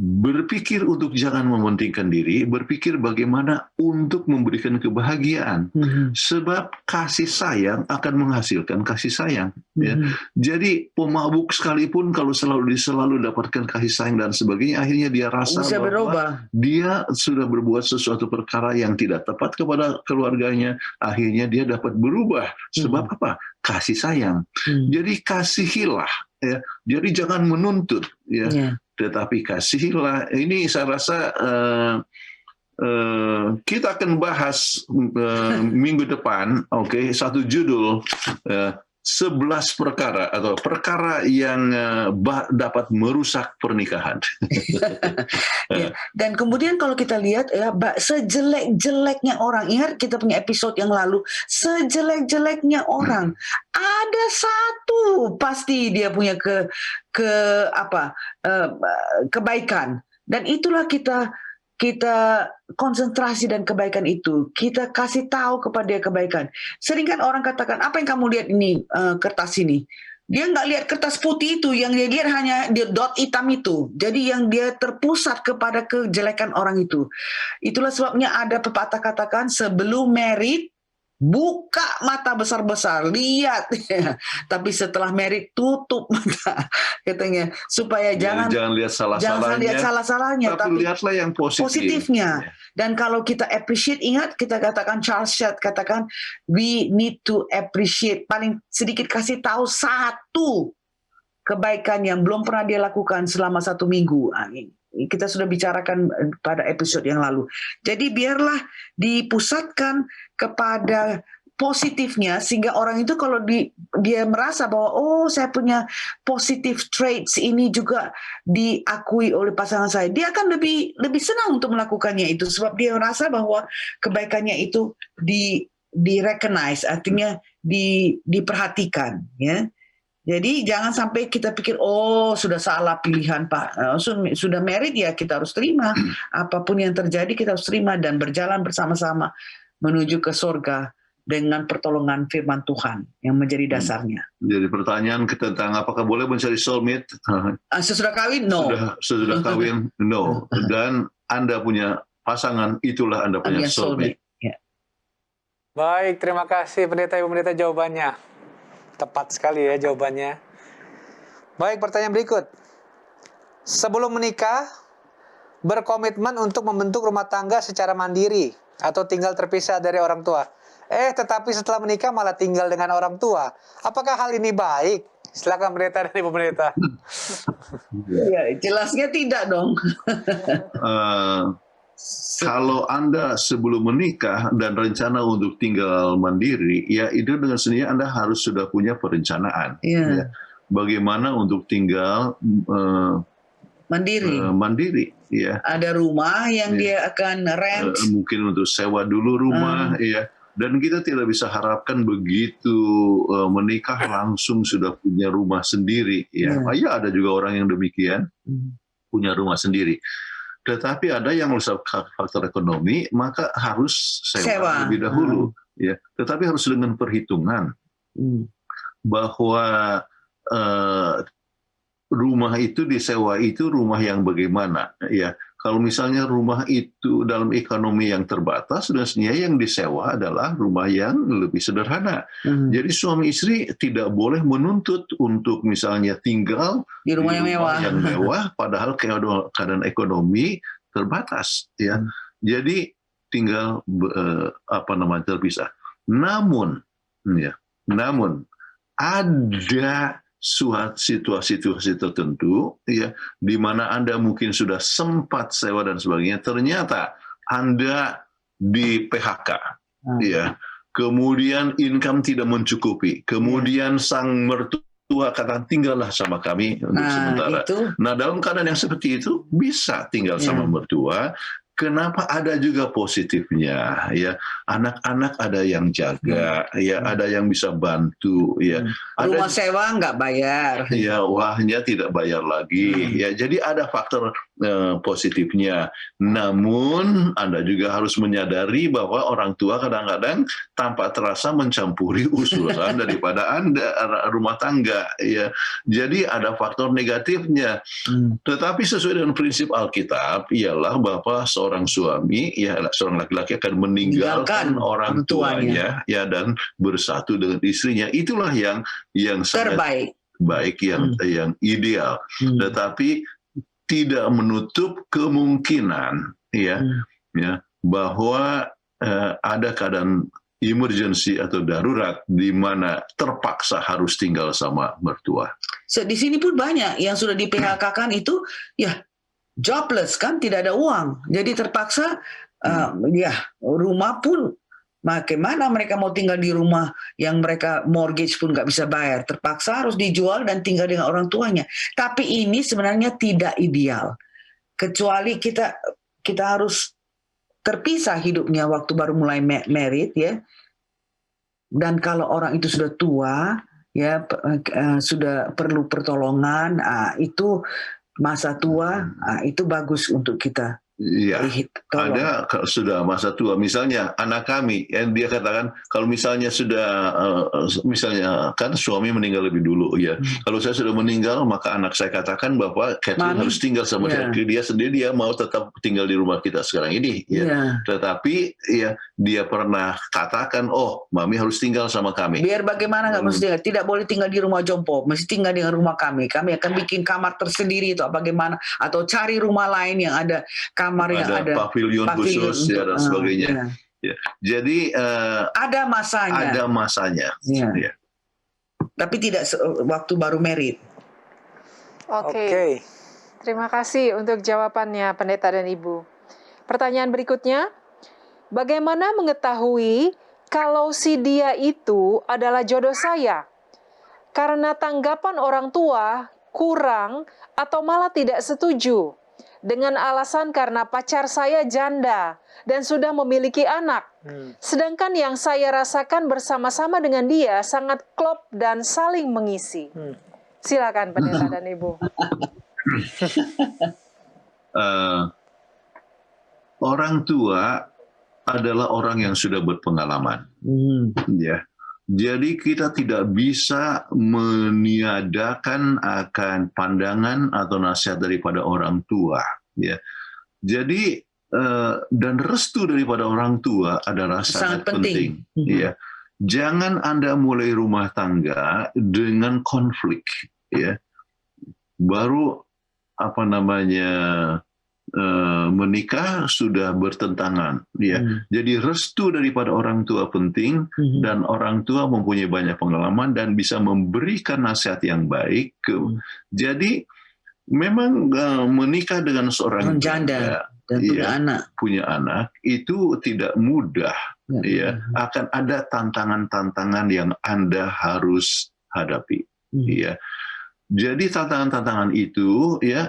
berpikir untuk jangan mementingkan diri, berpikir bagaimana untuk memberikan kebahagiaan. Sebab kasih sayang akan menghasilkan kasih sayang. Ya. Jadi pemabuk sekalipun kalau selalu dapatkan kasih sayang dan sebagainya, akhirnya dia rasa bahwa dia sudah berbuat sesuatu perkara yang tidak tepat kepada keluarganya, akhirnya dia dapat berubah. Sebab apa? Kasih sayang. Jadi kasihilah. Ya. Jadi jangan menuntut. Ya. Tetapi kasihilah. Ini saya rasa kita akan bahas minggu depan, satu judul 11 perkara atau perkara yang dapat merusak pernikahan. Ya. Dan kemudian kalau kita lihat ya, sejelek-jeleknya orang, ingat kita punya episode yang lalu, sejelek-jeleknya orang, ada satu pasti dia punya kebaikan, dan itulah kita konsentrasi dan kebaikan itu. Kita kasih tahu kepada dia kebaikan. Sering kan orang katakan, apa yang kamu lihat ini, kertas ini? Dia nggak lihat kertas putih itu, yang dia lihat hanya di dot hitam itu. Jadi yang dia terpusat kepada kejelekan orang itu. Itulah sebabnya ada pepatah katakan, sebelum married, buka mata besar-besar, lihat. Tapi setelah married, tutup mata. Katanya, supaya jangan lihat salah-salahnya, tapi lihatlah yang positifnya. Dan kalau kita appreciate, ingat kita katakan, Charles Shedd katakan, we need to appreciate. Paling sedikit kasih tahu satu kebaikan yang belum pernah dia lakukan selama 1 minggu. Kita sudah bicarakan pada episode yang lalu. Jadi biarlah dipusatkan kepada positifnya, sehingga orang itu kalau dia merasa bahwa saya punya positive traits ini juga diakui oleh pasangan saya, dia akan lebih senang untuk melakukannya itu, sebab dia merasa bahwa kebaikannya itu di-recognize, artinya diperhatikan, ya. Jadi jangan sampai kita pikir, sudah salah pilihan Pak, sudah married ya kita harus terima, apapun yang terjadi kita harus terima dan berjalan bersama-sama menuju ke surga dengan pertolongan firman Tuhan yang menjadi dasarnya. Jadi pertanyaan kita tentang apakah boleh mencari soulmate? Sesudah kawin? No. Sudah kawin? No. Dan Anda punya pasangan, itulah Anda punya soulmate. Ya. Baik, terima kasih Pendeta, Ibu Pendeta jawabannya. Tepat sekali ya jawabannya. Baik, pertanyaan berikut. Sebelum menikah, berkomitmen untuk membentuk rumah tangga secara mandiri atau tinggal terpisah dari orang tua. Tetapi setelah menikah malah tinggal dengan orang tua. Apakah hal ini baik? Silakan Pendeta dan Ibu Pendeta. Ya, jelasnya tidak dong. Kalau Anda sebelum menikah dan rencana untuk tinggal mandiri, ya itu dengan sendirinya Anda harus sudah punya perencanaan. Ya. Bagaimana untuk tinggal mandiri. Ya. Ada rumah yang dia akan rent. Mungkin untuk sewa dulu rumah, ya. Dan kita tidak bisa harapkan begitu menikah langsung sudah punya rumah sendiri. Ya, ya ada juga orang yang demikian, punya rumah sendiri. Tetapi ada yang faktor ekonomi, maka harus sewa lebih dahulu. Ya. Tetapi harus dengan perhitungan bahwa rumah itu disewa itu rumah yang bagaimana. Ya. Kalau misalnya rumah itu dalam ekonomi yang terbatas, dan sebenarnya yang disewa adalah rumah yang lebih sederhana. Jadi suami istri tidak boleh menuntut untuk misalnya tinggal di rumah yang mewah, padahal keadaan ekonomi terbatas. Ya, jadi tinggal terpisah. Namun ada suatu situasi tertentu, ya, di mana Anda mungkin sudah sempat sewa dan sebagainya, ternyata Anda di PHK, ya, kemudian income tidak mencukupi, kemudian sang mertua kata tinggallah sama kami untuk sementara. Nah, dalam keadaan yang seperti itu bisa tinggal sama mertua. Kenapa? Ada juga positifnya, ya. Anak-anak ada yang jaga, ya, ada yang bisa bantu, ya. Rumah sewa nggak bayar. Ya, wahnya tidak bayar lagi, ya. Jadi ada faktor positifnya. Namun Anda juga harus menyadari bahwa orang tua kadang-kadang tanpa terasa mencampuri urusan daripada Anda rumah tangga, ya. Jadi ada faktor negatifnya. Tetapi sesuai dengan prinsip Alkitab ialah bahwa seorang suami, ya, seorang laki-laki akan meninggalkan orang tuanya, ya, dan bersatu dengan istrinya. Itulah yang sangat baik, yang ideal. Tetapi tidak menutup kemungkinan, ya, bahwa ada keadaan emergency atau darurat di mana terpaksa harus tinggal sama mertua. Di sini pun banyak yang sudah di PHK-kan itu, ya, jobless kan, tidak ada uang, jadi terpaksa, ya, rumah pun Bagaimana mereka mau tinggal di rumah yang mereka mortgage pun nggak bisa bayar, terpaksa harus dijual dan tinggal dengan orang tuanya. Tapi ini sebenarnya tidak ideal, kecuali kita harus terpisah hidupnya waktu baru mulai married ya. Dan kalau orang itu sudah tua ya, sudah perlu pertolongan, itu masa tua, itu bagus untuk kita. Iya, ada sudah masa tua. Misalnya anak kami, yang dia katakan kalau misalnya sudah, misalnya kan suami meninggal lebih dulu ya. Kalau saya sudah meninggal, maka anak saya katakan bahwa Catherine harus tinggal sama dia sendiri. Dia mau tetap tinggal di rumah kita sekarang ini. Ya. Tetapi ya dia pernah katakan, oh mami harus tinggal sama kami. Biar bagaimana nggak mesti tidak boleh tinggal di rumah jompo, mesti tinggal di rumah kami. Kami akan bikin kamar tersendiri itu bagaimana, atau cari rumah lain yang ada kamar yang ada pavilion khusus ya, dan sebagainya. Ya. Jadi ada masanya. Ada masanya. Ya. Tapi tidak waktu baru married. Oke. Terima kasih untuk jawabannya Pendeta dan Ibu. Pertanyaan berikutnya, bagaimana mengetahui kalau si dia itu adalah jodoh saya? Karena tanggapan orang tua kurang atau malah tidak setuju. Dengan alasan karena pacar saya janda dan sudah memiliki anak. Sedangkan yang saya rasakan bersama-sama dengan dia sangat klop dan saling mengisi. Silakan Pendeta dan Ibu. Orang tua adalah orang yang sudah berpengalaman. Ya. Jadi kita tidak bisa meniadakan akan pandangan atau nasihat daripada orang tua. Ya. Jadi dan restu daripada orang tua adalah sangat penting. Ya. Jangan Anda mulai rumah tangga dengan konflik. Ya. Baru menikah sudah bertentangan, ya. Jadi restu daripada orang tua penting, dan orang tua mempunyai banyak pengalaman dan bisa memberikan nasihat yang baik. Jadi memang menikah dengan seorang janda dan punya anak itu tidak mudah, ya. Akan ada tantangan-tantangan yang Anda harus hadapi, ya. Jadi tantangan-tantangan itu, ya,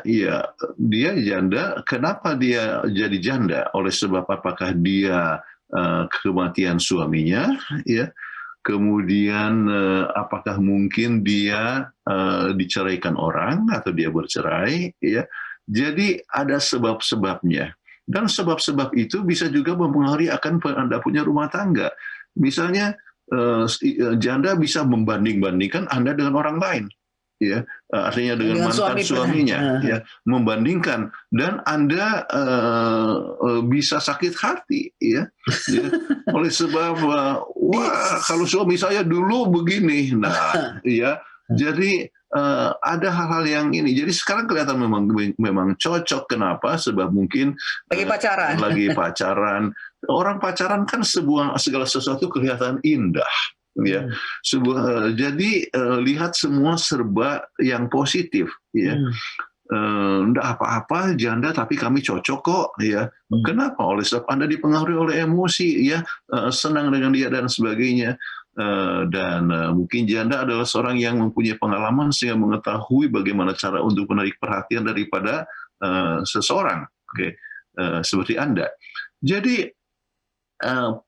dia janda. Kenapa dia jadi janda? Oleh sebab apakah dia kematian suaminya, ya? Kemudian apakah mungkin dia diceraikan orang atau dia bercerai, ya? Jadi ada sebab-sebabnya. Dan sebab-sebab itu bisa juga mempengaruhi akan Anda punya rumah tangga. Misalnya janda bisa membanding-bandingkan Anda dengan orang lain. Ya, artinya dengan mantan suaminya, ya, membandingkan, dan Anda bisa sakit hati, ya, oleh sebab kalau suami saya dulu begini, nah, ya, jadi ada hal-hal yang ini. Jadi sekarang kelihatan memang cocok. Kenapa? Sebab mungkin lagi pacaran. Orang pacaran kan segala sesuatu kelihatan indah. Ya, jadi lihat semua serba yang positif, ya. Enggak apa-apa janda tapi kami cocok kok, ya. Kenapa? Oleh sebab Anda dipengaruhi oleh emosi, ya, senang dengan dia dan sebagainya. Dan mungkin janda adalah seorang yang mempunyai pengalaman sehingga mengetahui bagaimana cara untuk menarik perhatian daripada seseorang, seperti Anda. Jadi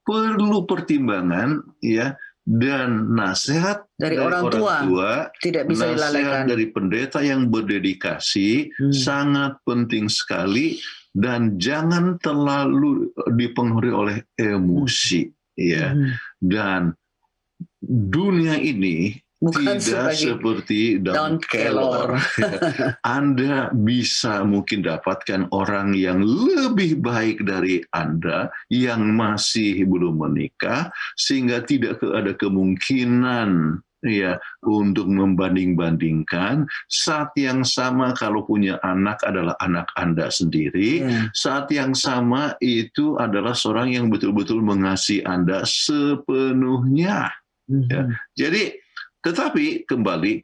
perlu pertimbangan, ya. Dan nasihat dari orang tua tidak bisa dilalaikan. Dari pendeta yang berdedikasi sangat penting sekali, dan jangan terlalu dipengaruhi oleh emosi, ya. Dan dunia ini bukan tidak seperti daun kelor. Anda bisa mungkin dapatkan orang yang lebih baik dari Anda yang masih belum menikah, sehingga tidak ada kemungkinan, ya, untuk membanding-bandingkan. Saat yang sama kalau punya anak adalah anak Anda sendiri, saat yang sama itu adalah seorang yang betul-betul mengasihi Anda sepenuhnya. Ya. Jadi tetapi kembali,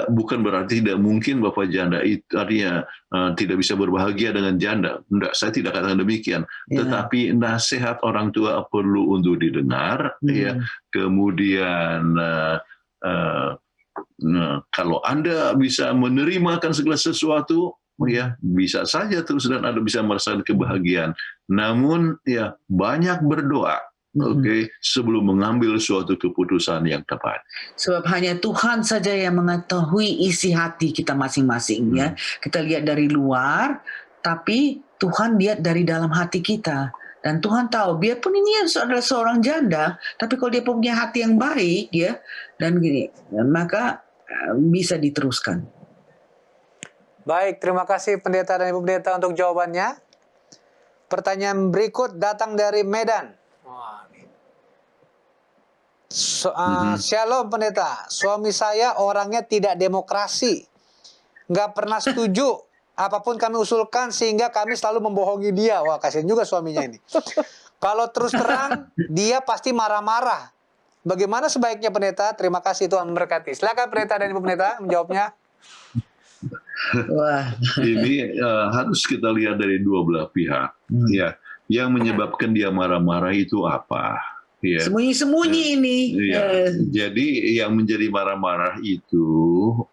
bukan berarti tidak mungkin Bapak janda itu artinya tidak bisa berbahagia dengan janda. Enggak, saya tidak katakan demikian. Tetapi nasihat orang tua perlu untuk didengar. Ya. Kemudian kalau Anda bisa menerimakan segala sesuatu, ya bisa saja terus dan Anda bisa merasakan kebahagiaan. Namun ya banyak berdoa. Oke, sebelum mengambil suatu keputusan yang tepat. Sebab hanya Tuhan saja yang mengetahui isi hati kita masing-masing ya. Kita lihat dari luar, tapi Tuhan lihat dari dalam hati kita. Dan Tuhan tahu, biarpun ini adalah seorang janda, tapi kalau dia punya hati yang baik ya, dan gini, maka bisa diteruskan. Baik, terima kasih Pendeta dan Ibu Pendeta untuk jawabannya. Pertanyaan berikut datang dari Medan. Shalom Pendeta, suami saya orangnya tidak demokrasi, nggak pernah setuju apapun kami usulkan sehingga kami selalu membohongi dia. Wah, kasihan juga suaminya ini. Kalau terus terang dia pasti marah-marah. Bagaimana sebaiknya Pendeta? Terima kasih, Tuhan memberkati. Silakan Pendeta dan Ibu Pendeta menjawabnya. Wah. Ini harus kita lihat dari dua belah pihak. Ya, yang menyebabkan dia marah-marah itu apa? Ya. Sembunyi-sembunyi ini. Ya. Jadi yang menjadi marah-marah itu,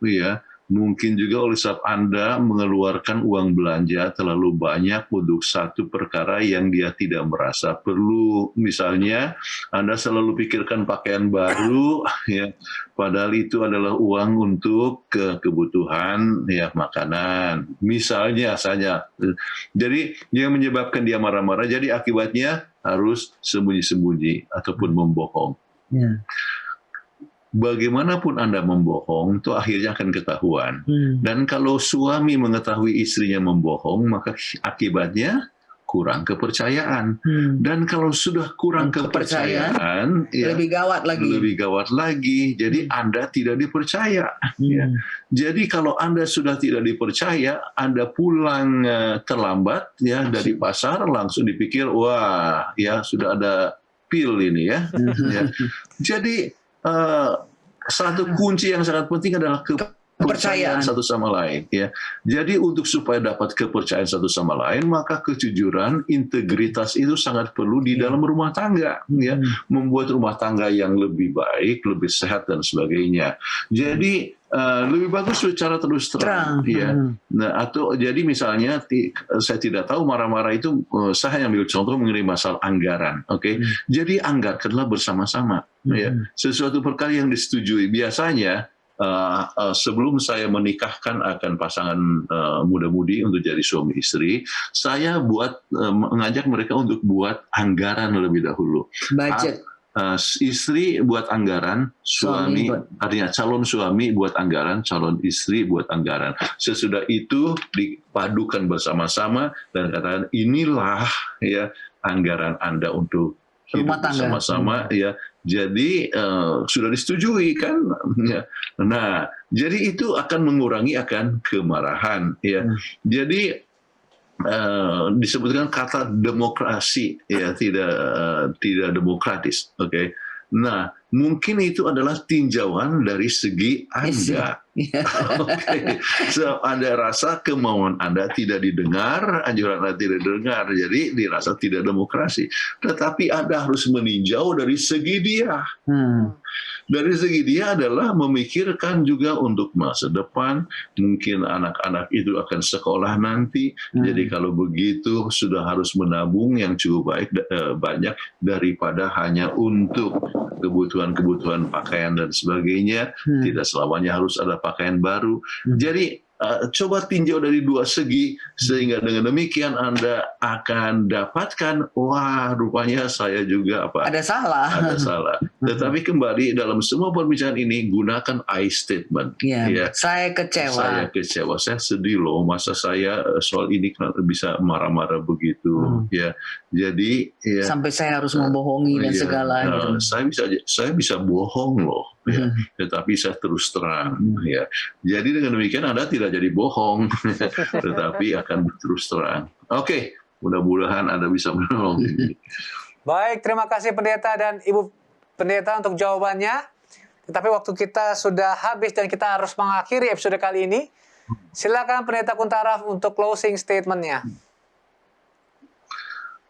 ya mungkin juga oleh sebab Anda mengeluarkan uang belanja terlalu banyak untuk satu perkara yang dia tidak merasa perlu. Misalnya Anda selalu pikirkan pakaian baru, ya, padahal itu adalah uang untuk kebutuhan ya makanan. Misalnya saja. Jadi yang menyebabkan dia marah-marah, jadi akibatnya harus sembunyi-sembunyi ataupun membohong. Ya. Bagaimanapun Anda membohong, itu akhirnya akan ketahuan. Dan kalau suami mengetahui istrinya membohong, maka akibatnya kurang kepercayaan. Dan kalau sudah kurang kepercayaan, ya, lebih gawat lagi. Lebih gawat lagi. Jadi Anda tidak dipercaya. Ya. Jadi kalau Anda sudah tidak dipercaya, Anda pulang terlambat ya dari pasar, langsung dipikir, wah, ya sudah ada pil ini ya. Ya. Jadi satu kunci yang sangat penting adalah kepercayaan satu sama lain ya. Jadi untuk supaya dapat kepercayaan satu sama lain, maka kejujuran, integritas itu sangat perlu di dalam rumah tangga ya, membuat rumah tangga yang lebih baik, lebih sehat dan sebagainya. Jadi lebih bagus secara terus terang ya. Nah, atau jadi misalnya saya tidak tahu marah-marah itu, saya hanya ambil contoh mengenai masalah anggaran, oke? Jadi anggarkanlah bersama-sama ya. Sesuatu perkara yang disetujui. Biasanya sebelum saya menikahkan akan pasangan muda-mudi untuk jadi suami istri, saya mengajak mereka untuk buat anggaran lebih dahulu. Budget. Istri buat anggaran, suami artinya calon suami buat anggaran, calon istri buat anggaran. Sesudah itu dipadukan bersama-sama dan katakan inilah ya anggaran Anda untuk hidup bersama-sama ya. Jadi sudah disetujui kan ya. Nah, jadi itu akan mengurangi akan kemarahan ya. Jadi disebutkan kata demokrasi ya, tidak demokratis, oke. Nah, mungkin itu adalah tinjauan dari segi Anda. Okay. So, Anda rasa kemauan Anda tidak didengar, anjuran Anda tidak didengar, jadi dirasa tidak demokrasi. Tetapi Anda harus meninjau dari segi dia. Dari segi dia adalah memikirkan juga untuk masa depan, mungkin anak-anak itu akan sekolah nanti. Jadi kalau begitu sudah harus menabung yang cukup banyak daripada hanya untuk kebutuhan pakaian dan sebagainya. Tidak selamanya harus ada pakaian baru. Jadi coba tinjau dari dua segi, sehingga dengan demikian Anda akan dapatkan, wah rupanya saya juga ada salah. Tetapi kembali dalam semua perbincangan ini gunakan I statement. Ya. Saya kecewa. Saya sedih loh, masa saya soal ini bisa marah-marah begitu. Ya. Jadi ya, sampai saya harus membohongi dan segala. Saya bisa bohong loh. Ya. Tetapi saya terus terang. Ya. Jadi dengan demikian Anda tidak jadi bohong, tetapi akan terus terang. Oke, mudah-mudahan Anda bisa menolong. Baik, terima kasih Pendeta dan Ibu Pendeta untuk jawabannya. Tetapi waktu kita sudah habis dan kita harus mengakhiri episode kali ini. Silakan Pendeta Kuntaraf untuk closing statement-nya.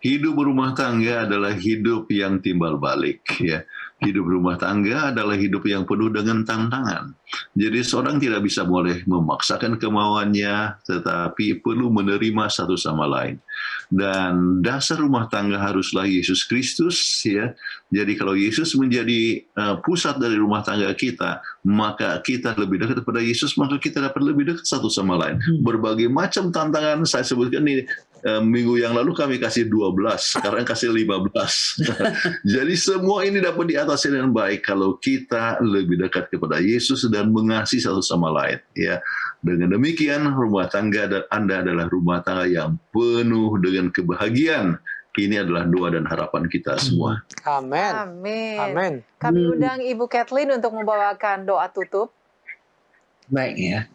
Hidup berumah tangga adalah hidup yang timbal balik, ya. Hidup rumah tangga adalah hidup yang penuh dengan tantangan. Jadi seorang tidak bisa boleh memaksakan kemauannya, tetapi perlu menerima satu sama lain. Dan dasar rumah tangga haruslah Yesus Kristus, ya. Jadi kalau Yesus menjadi pusat dari rumah tangga kita, maka kita lebih dekat kepada Yesus, maka kita dapat lebih dekat satu sama lain. Berbagai macam tantangan saya sebutkan ini. Minggu yang lalu kami kasih 12, sekarang kasih 15. Jadi semua ini dapat diatasi dengan baik kalau kita lebih dekat kepada Yesus dan mengasihi satu sama lain. Ya, dengan demikian rumah tangga Anda adalah rumah tangga yang penuh dengan kebahagiaan. Ini adalah doa dan harapan kita semua. Amin. Amin. Amin. Kami undang Ibu Kathleen untuk membawakan doa tutup. Baik ya.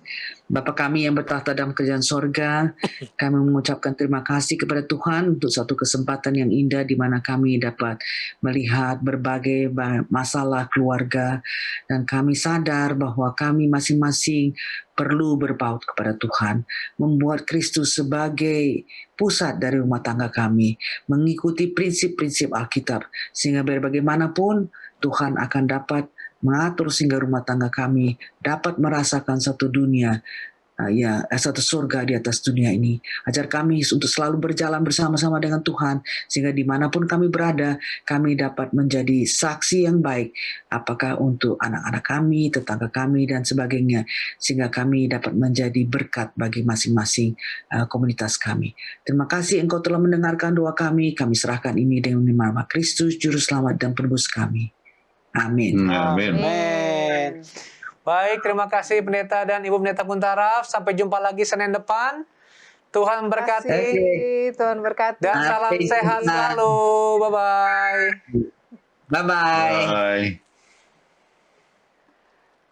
Bapa kami yang bertahta dalam kerajaan sorga, kami mengucapkan terima kasih kepada Tuhan untuk satu kesempatan yang indah di mana kami dapat melihat berbagai masalah keluarga, dan kami sadar bahwa kami masing-masing perlu berpaut kepada Tuhan, membuat Kristus sebagai pusat dari rumah tangga kami, mengikuti prinsip-prinsip Alkitab, sehingga bagaimanapun Tuhan akan dapat mengatur sehingga rumah tangga kami dapat merasakan satu dunia, satu surga di atas dunia ini. Ajar kami untuk selalu berjalan bersama-sama dengan Tuhan, sehingga dimanapun kami berada, kami dapat menjadi saksi yang baik, apakah untuk anak-anak kami, tetangga kami, dan sebagainya, sehingga kami dapat menjadi berkat bagi masing-masing komunitas kami. Terima kasih Engkau telah mendengarkan doa kami serahkan ini dengan nama Kristus, Juru Selamat dan Penebus kami. Amin. Amin. Amin. Baik, terima kasih Pendeta dan Ibu Pendeta Kuntaraf. Sampai jumpa lagi Senin depan. Tuhan berkati. Tuhan berkati. Dan salam sehat selalu. Bye-bye. Bye-bye. Bye.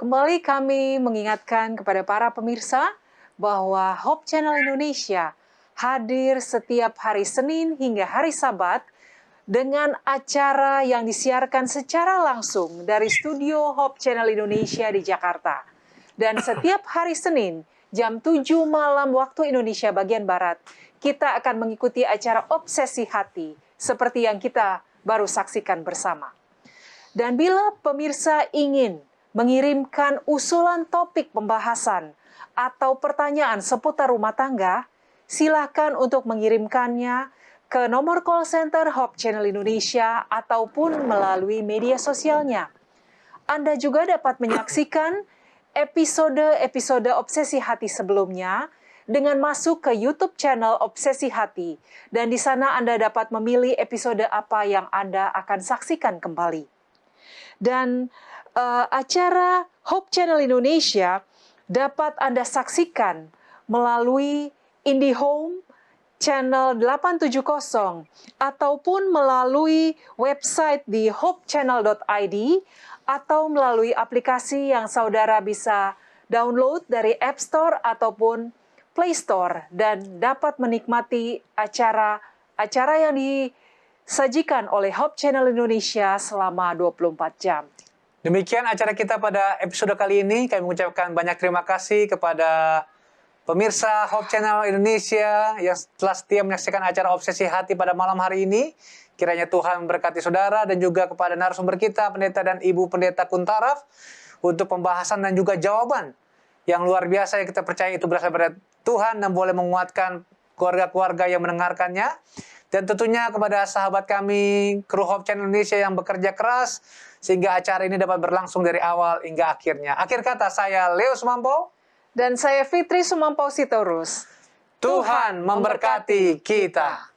Kembali kami mengingatkan kepada para pemirsa bahwa Hope Channel Indonesia hadir setiap hari Senin hingga hari Sabat dengan acara yang disiarkan secara langsung dari studio Hope Channel Indonesia di Jakarta. Dan setiap hari Senin, jam 7 malam waktu Indonesia bagian Barat, kita akan mengikuti acara Obsesi Hati, seperti yang kita baru saksikan bersama. Dan bila pemirsa ingin mengirimkan usulan topik pembahasan atau pertanyaan seputar rumah tangga, silakan untuk mengirimkannya ke nomor call center Hope Channel Indonesia ataupun melalui media sosialnya. Anda juga dapat menyaksikan episode-episode Obsesi Hati sebelumnya dengan masuk ke YouTube channel Obsesi Hati, dan di sana Anda dapat memilih episode apa yang Anda akan saksikan kembali. Dan acara Hope Channel Indonesia dapat Anda saksikan melalui IndiHome Channel 870 ataupun melalui website di hopechannel.id atau melalui aplikasi yang saudara bisa download dari App Store ataupun Play Store, dan dapat menikmati acara yang disajikan oleh Hope Channel Indonesia selama 24 jam. Demikian acara kita pada episode kali ini. Kami mengucapkan banyak terima kasih kepada pemirsa Hope Channel Indonesia yang telah setia menyaksikan acara Obsesi Hati pada malam hari ini. Kiranya Tuhan memberkati saudara, dan juga kepada narasumber kita, Pendeta dan Ibu Pendeta Kuntaraf, untuk pembahasan dan juga jawaban yang luar biasa yang kita percaya itu berasal dari Tuhan dan boleh menguatkan keluarga-keluarga yang mendengarkannya. Dan tentunya kepada sahabat kami, kru Hope Channel Indonesia yang bekerja keras sehingga acara ini dapat berlangsung dari awal hingga akhirnya. Akhir kata, saya Leo Sumampo. Dan saya Fitri Sumampau Sitorus. Tuhan memberkati kita.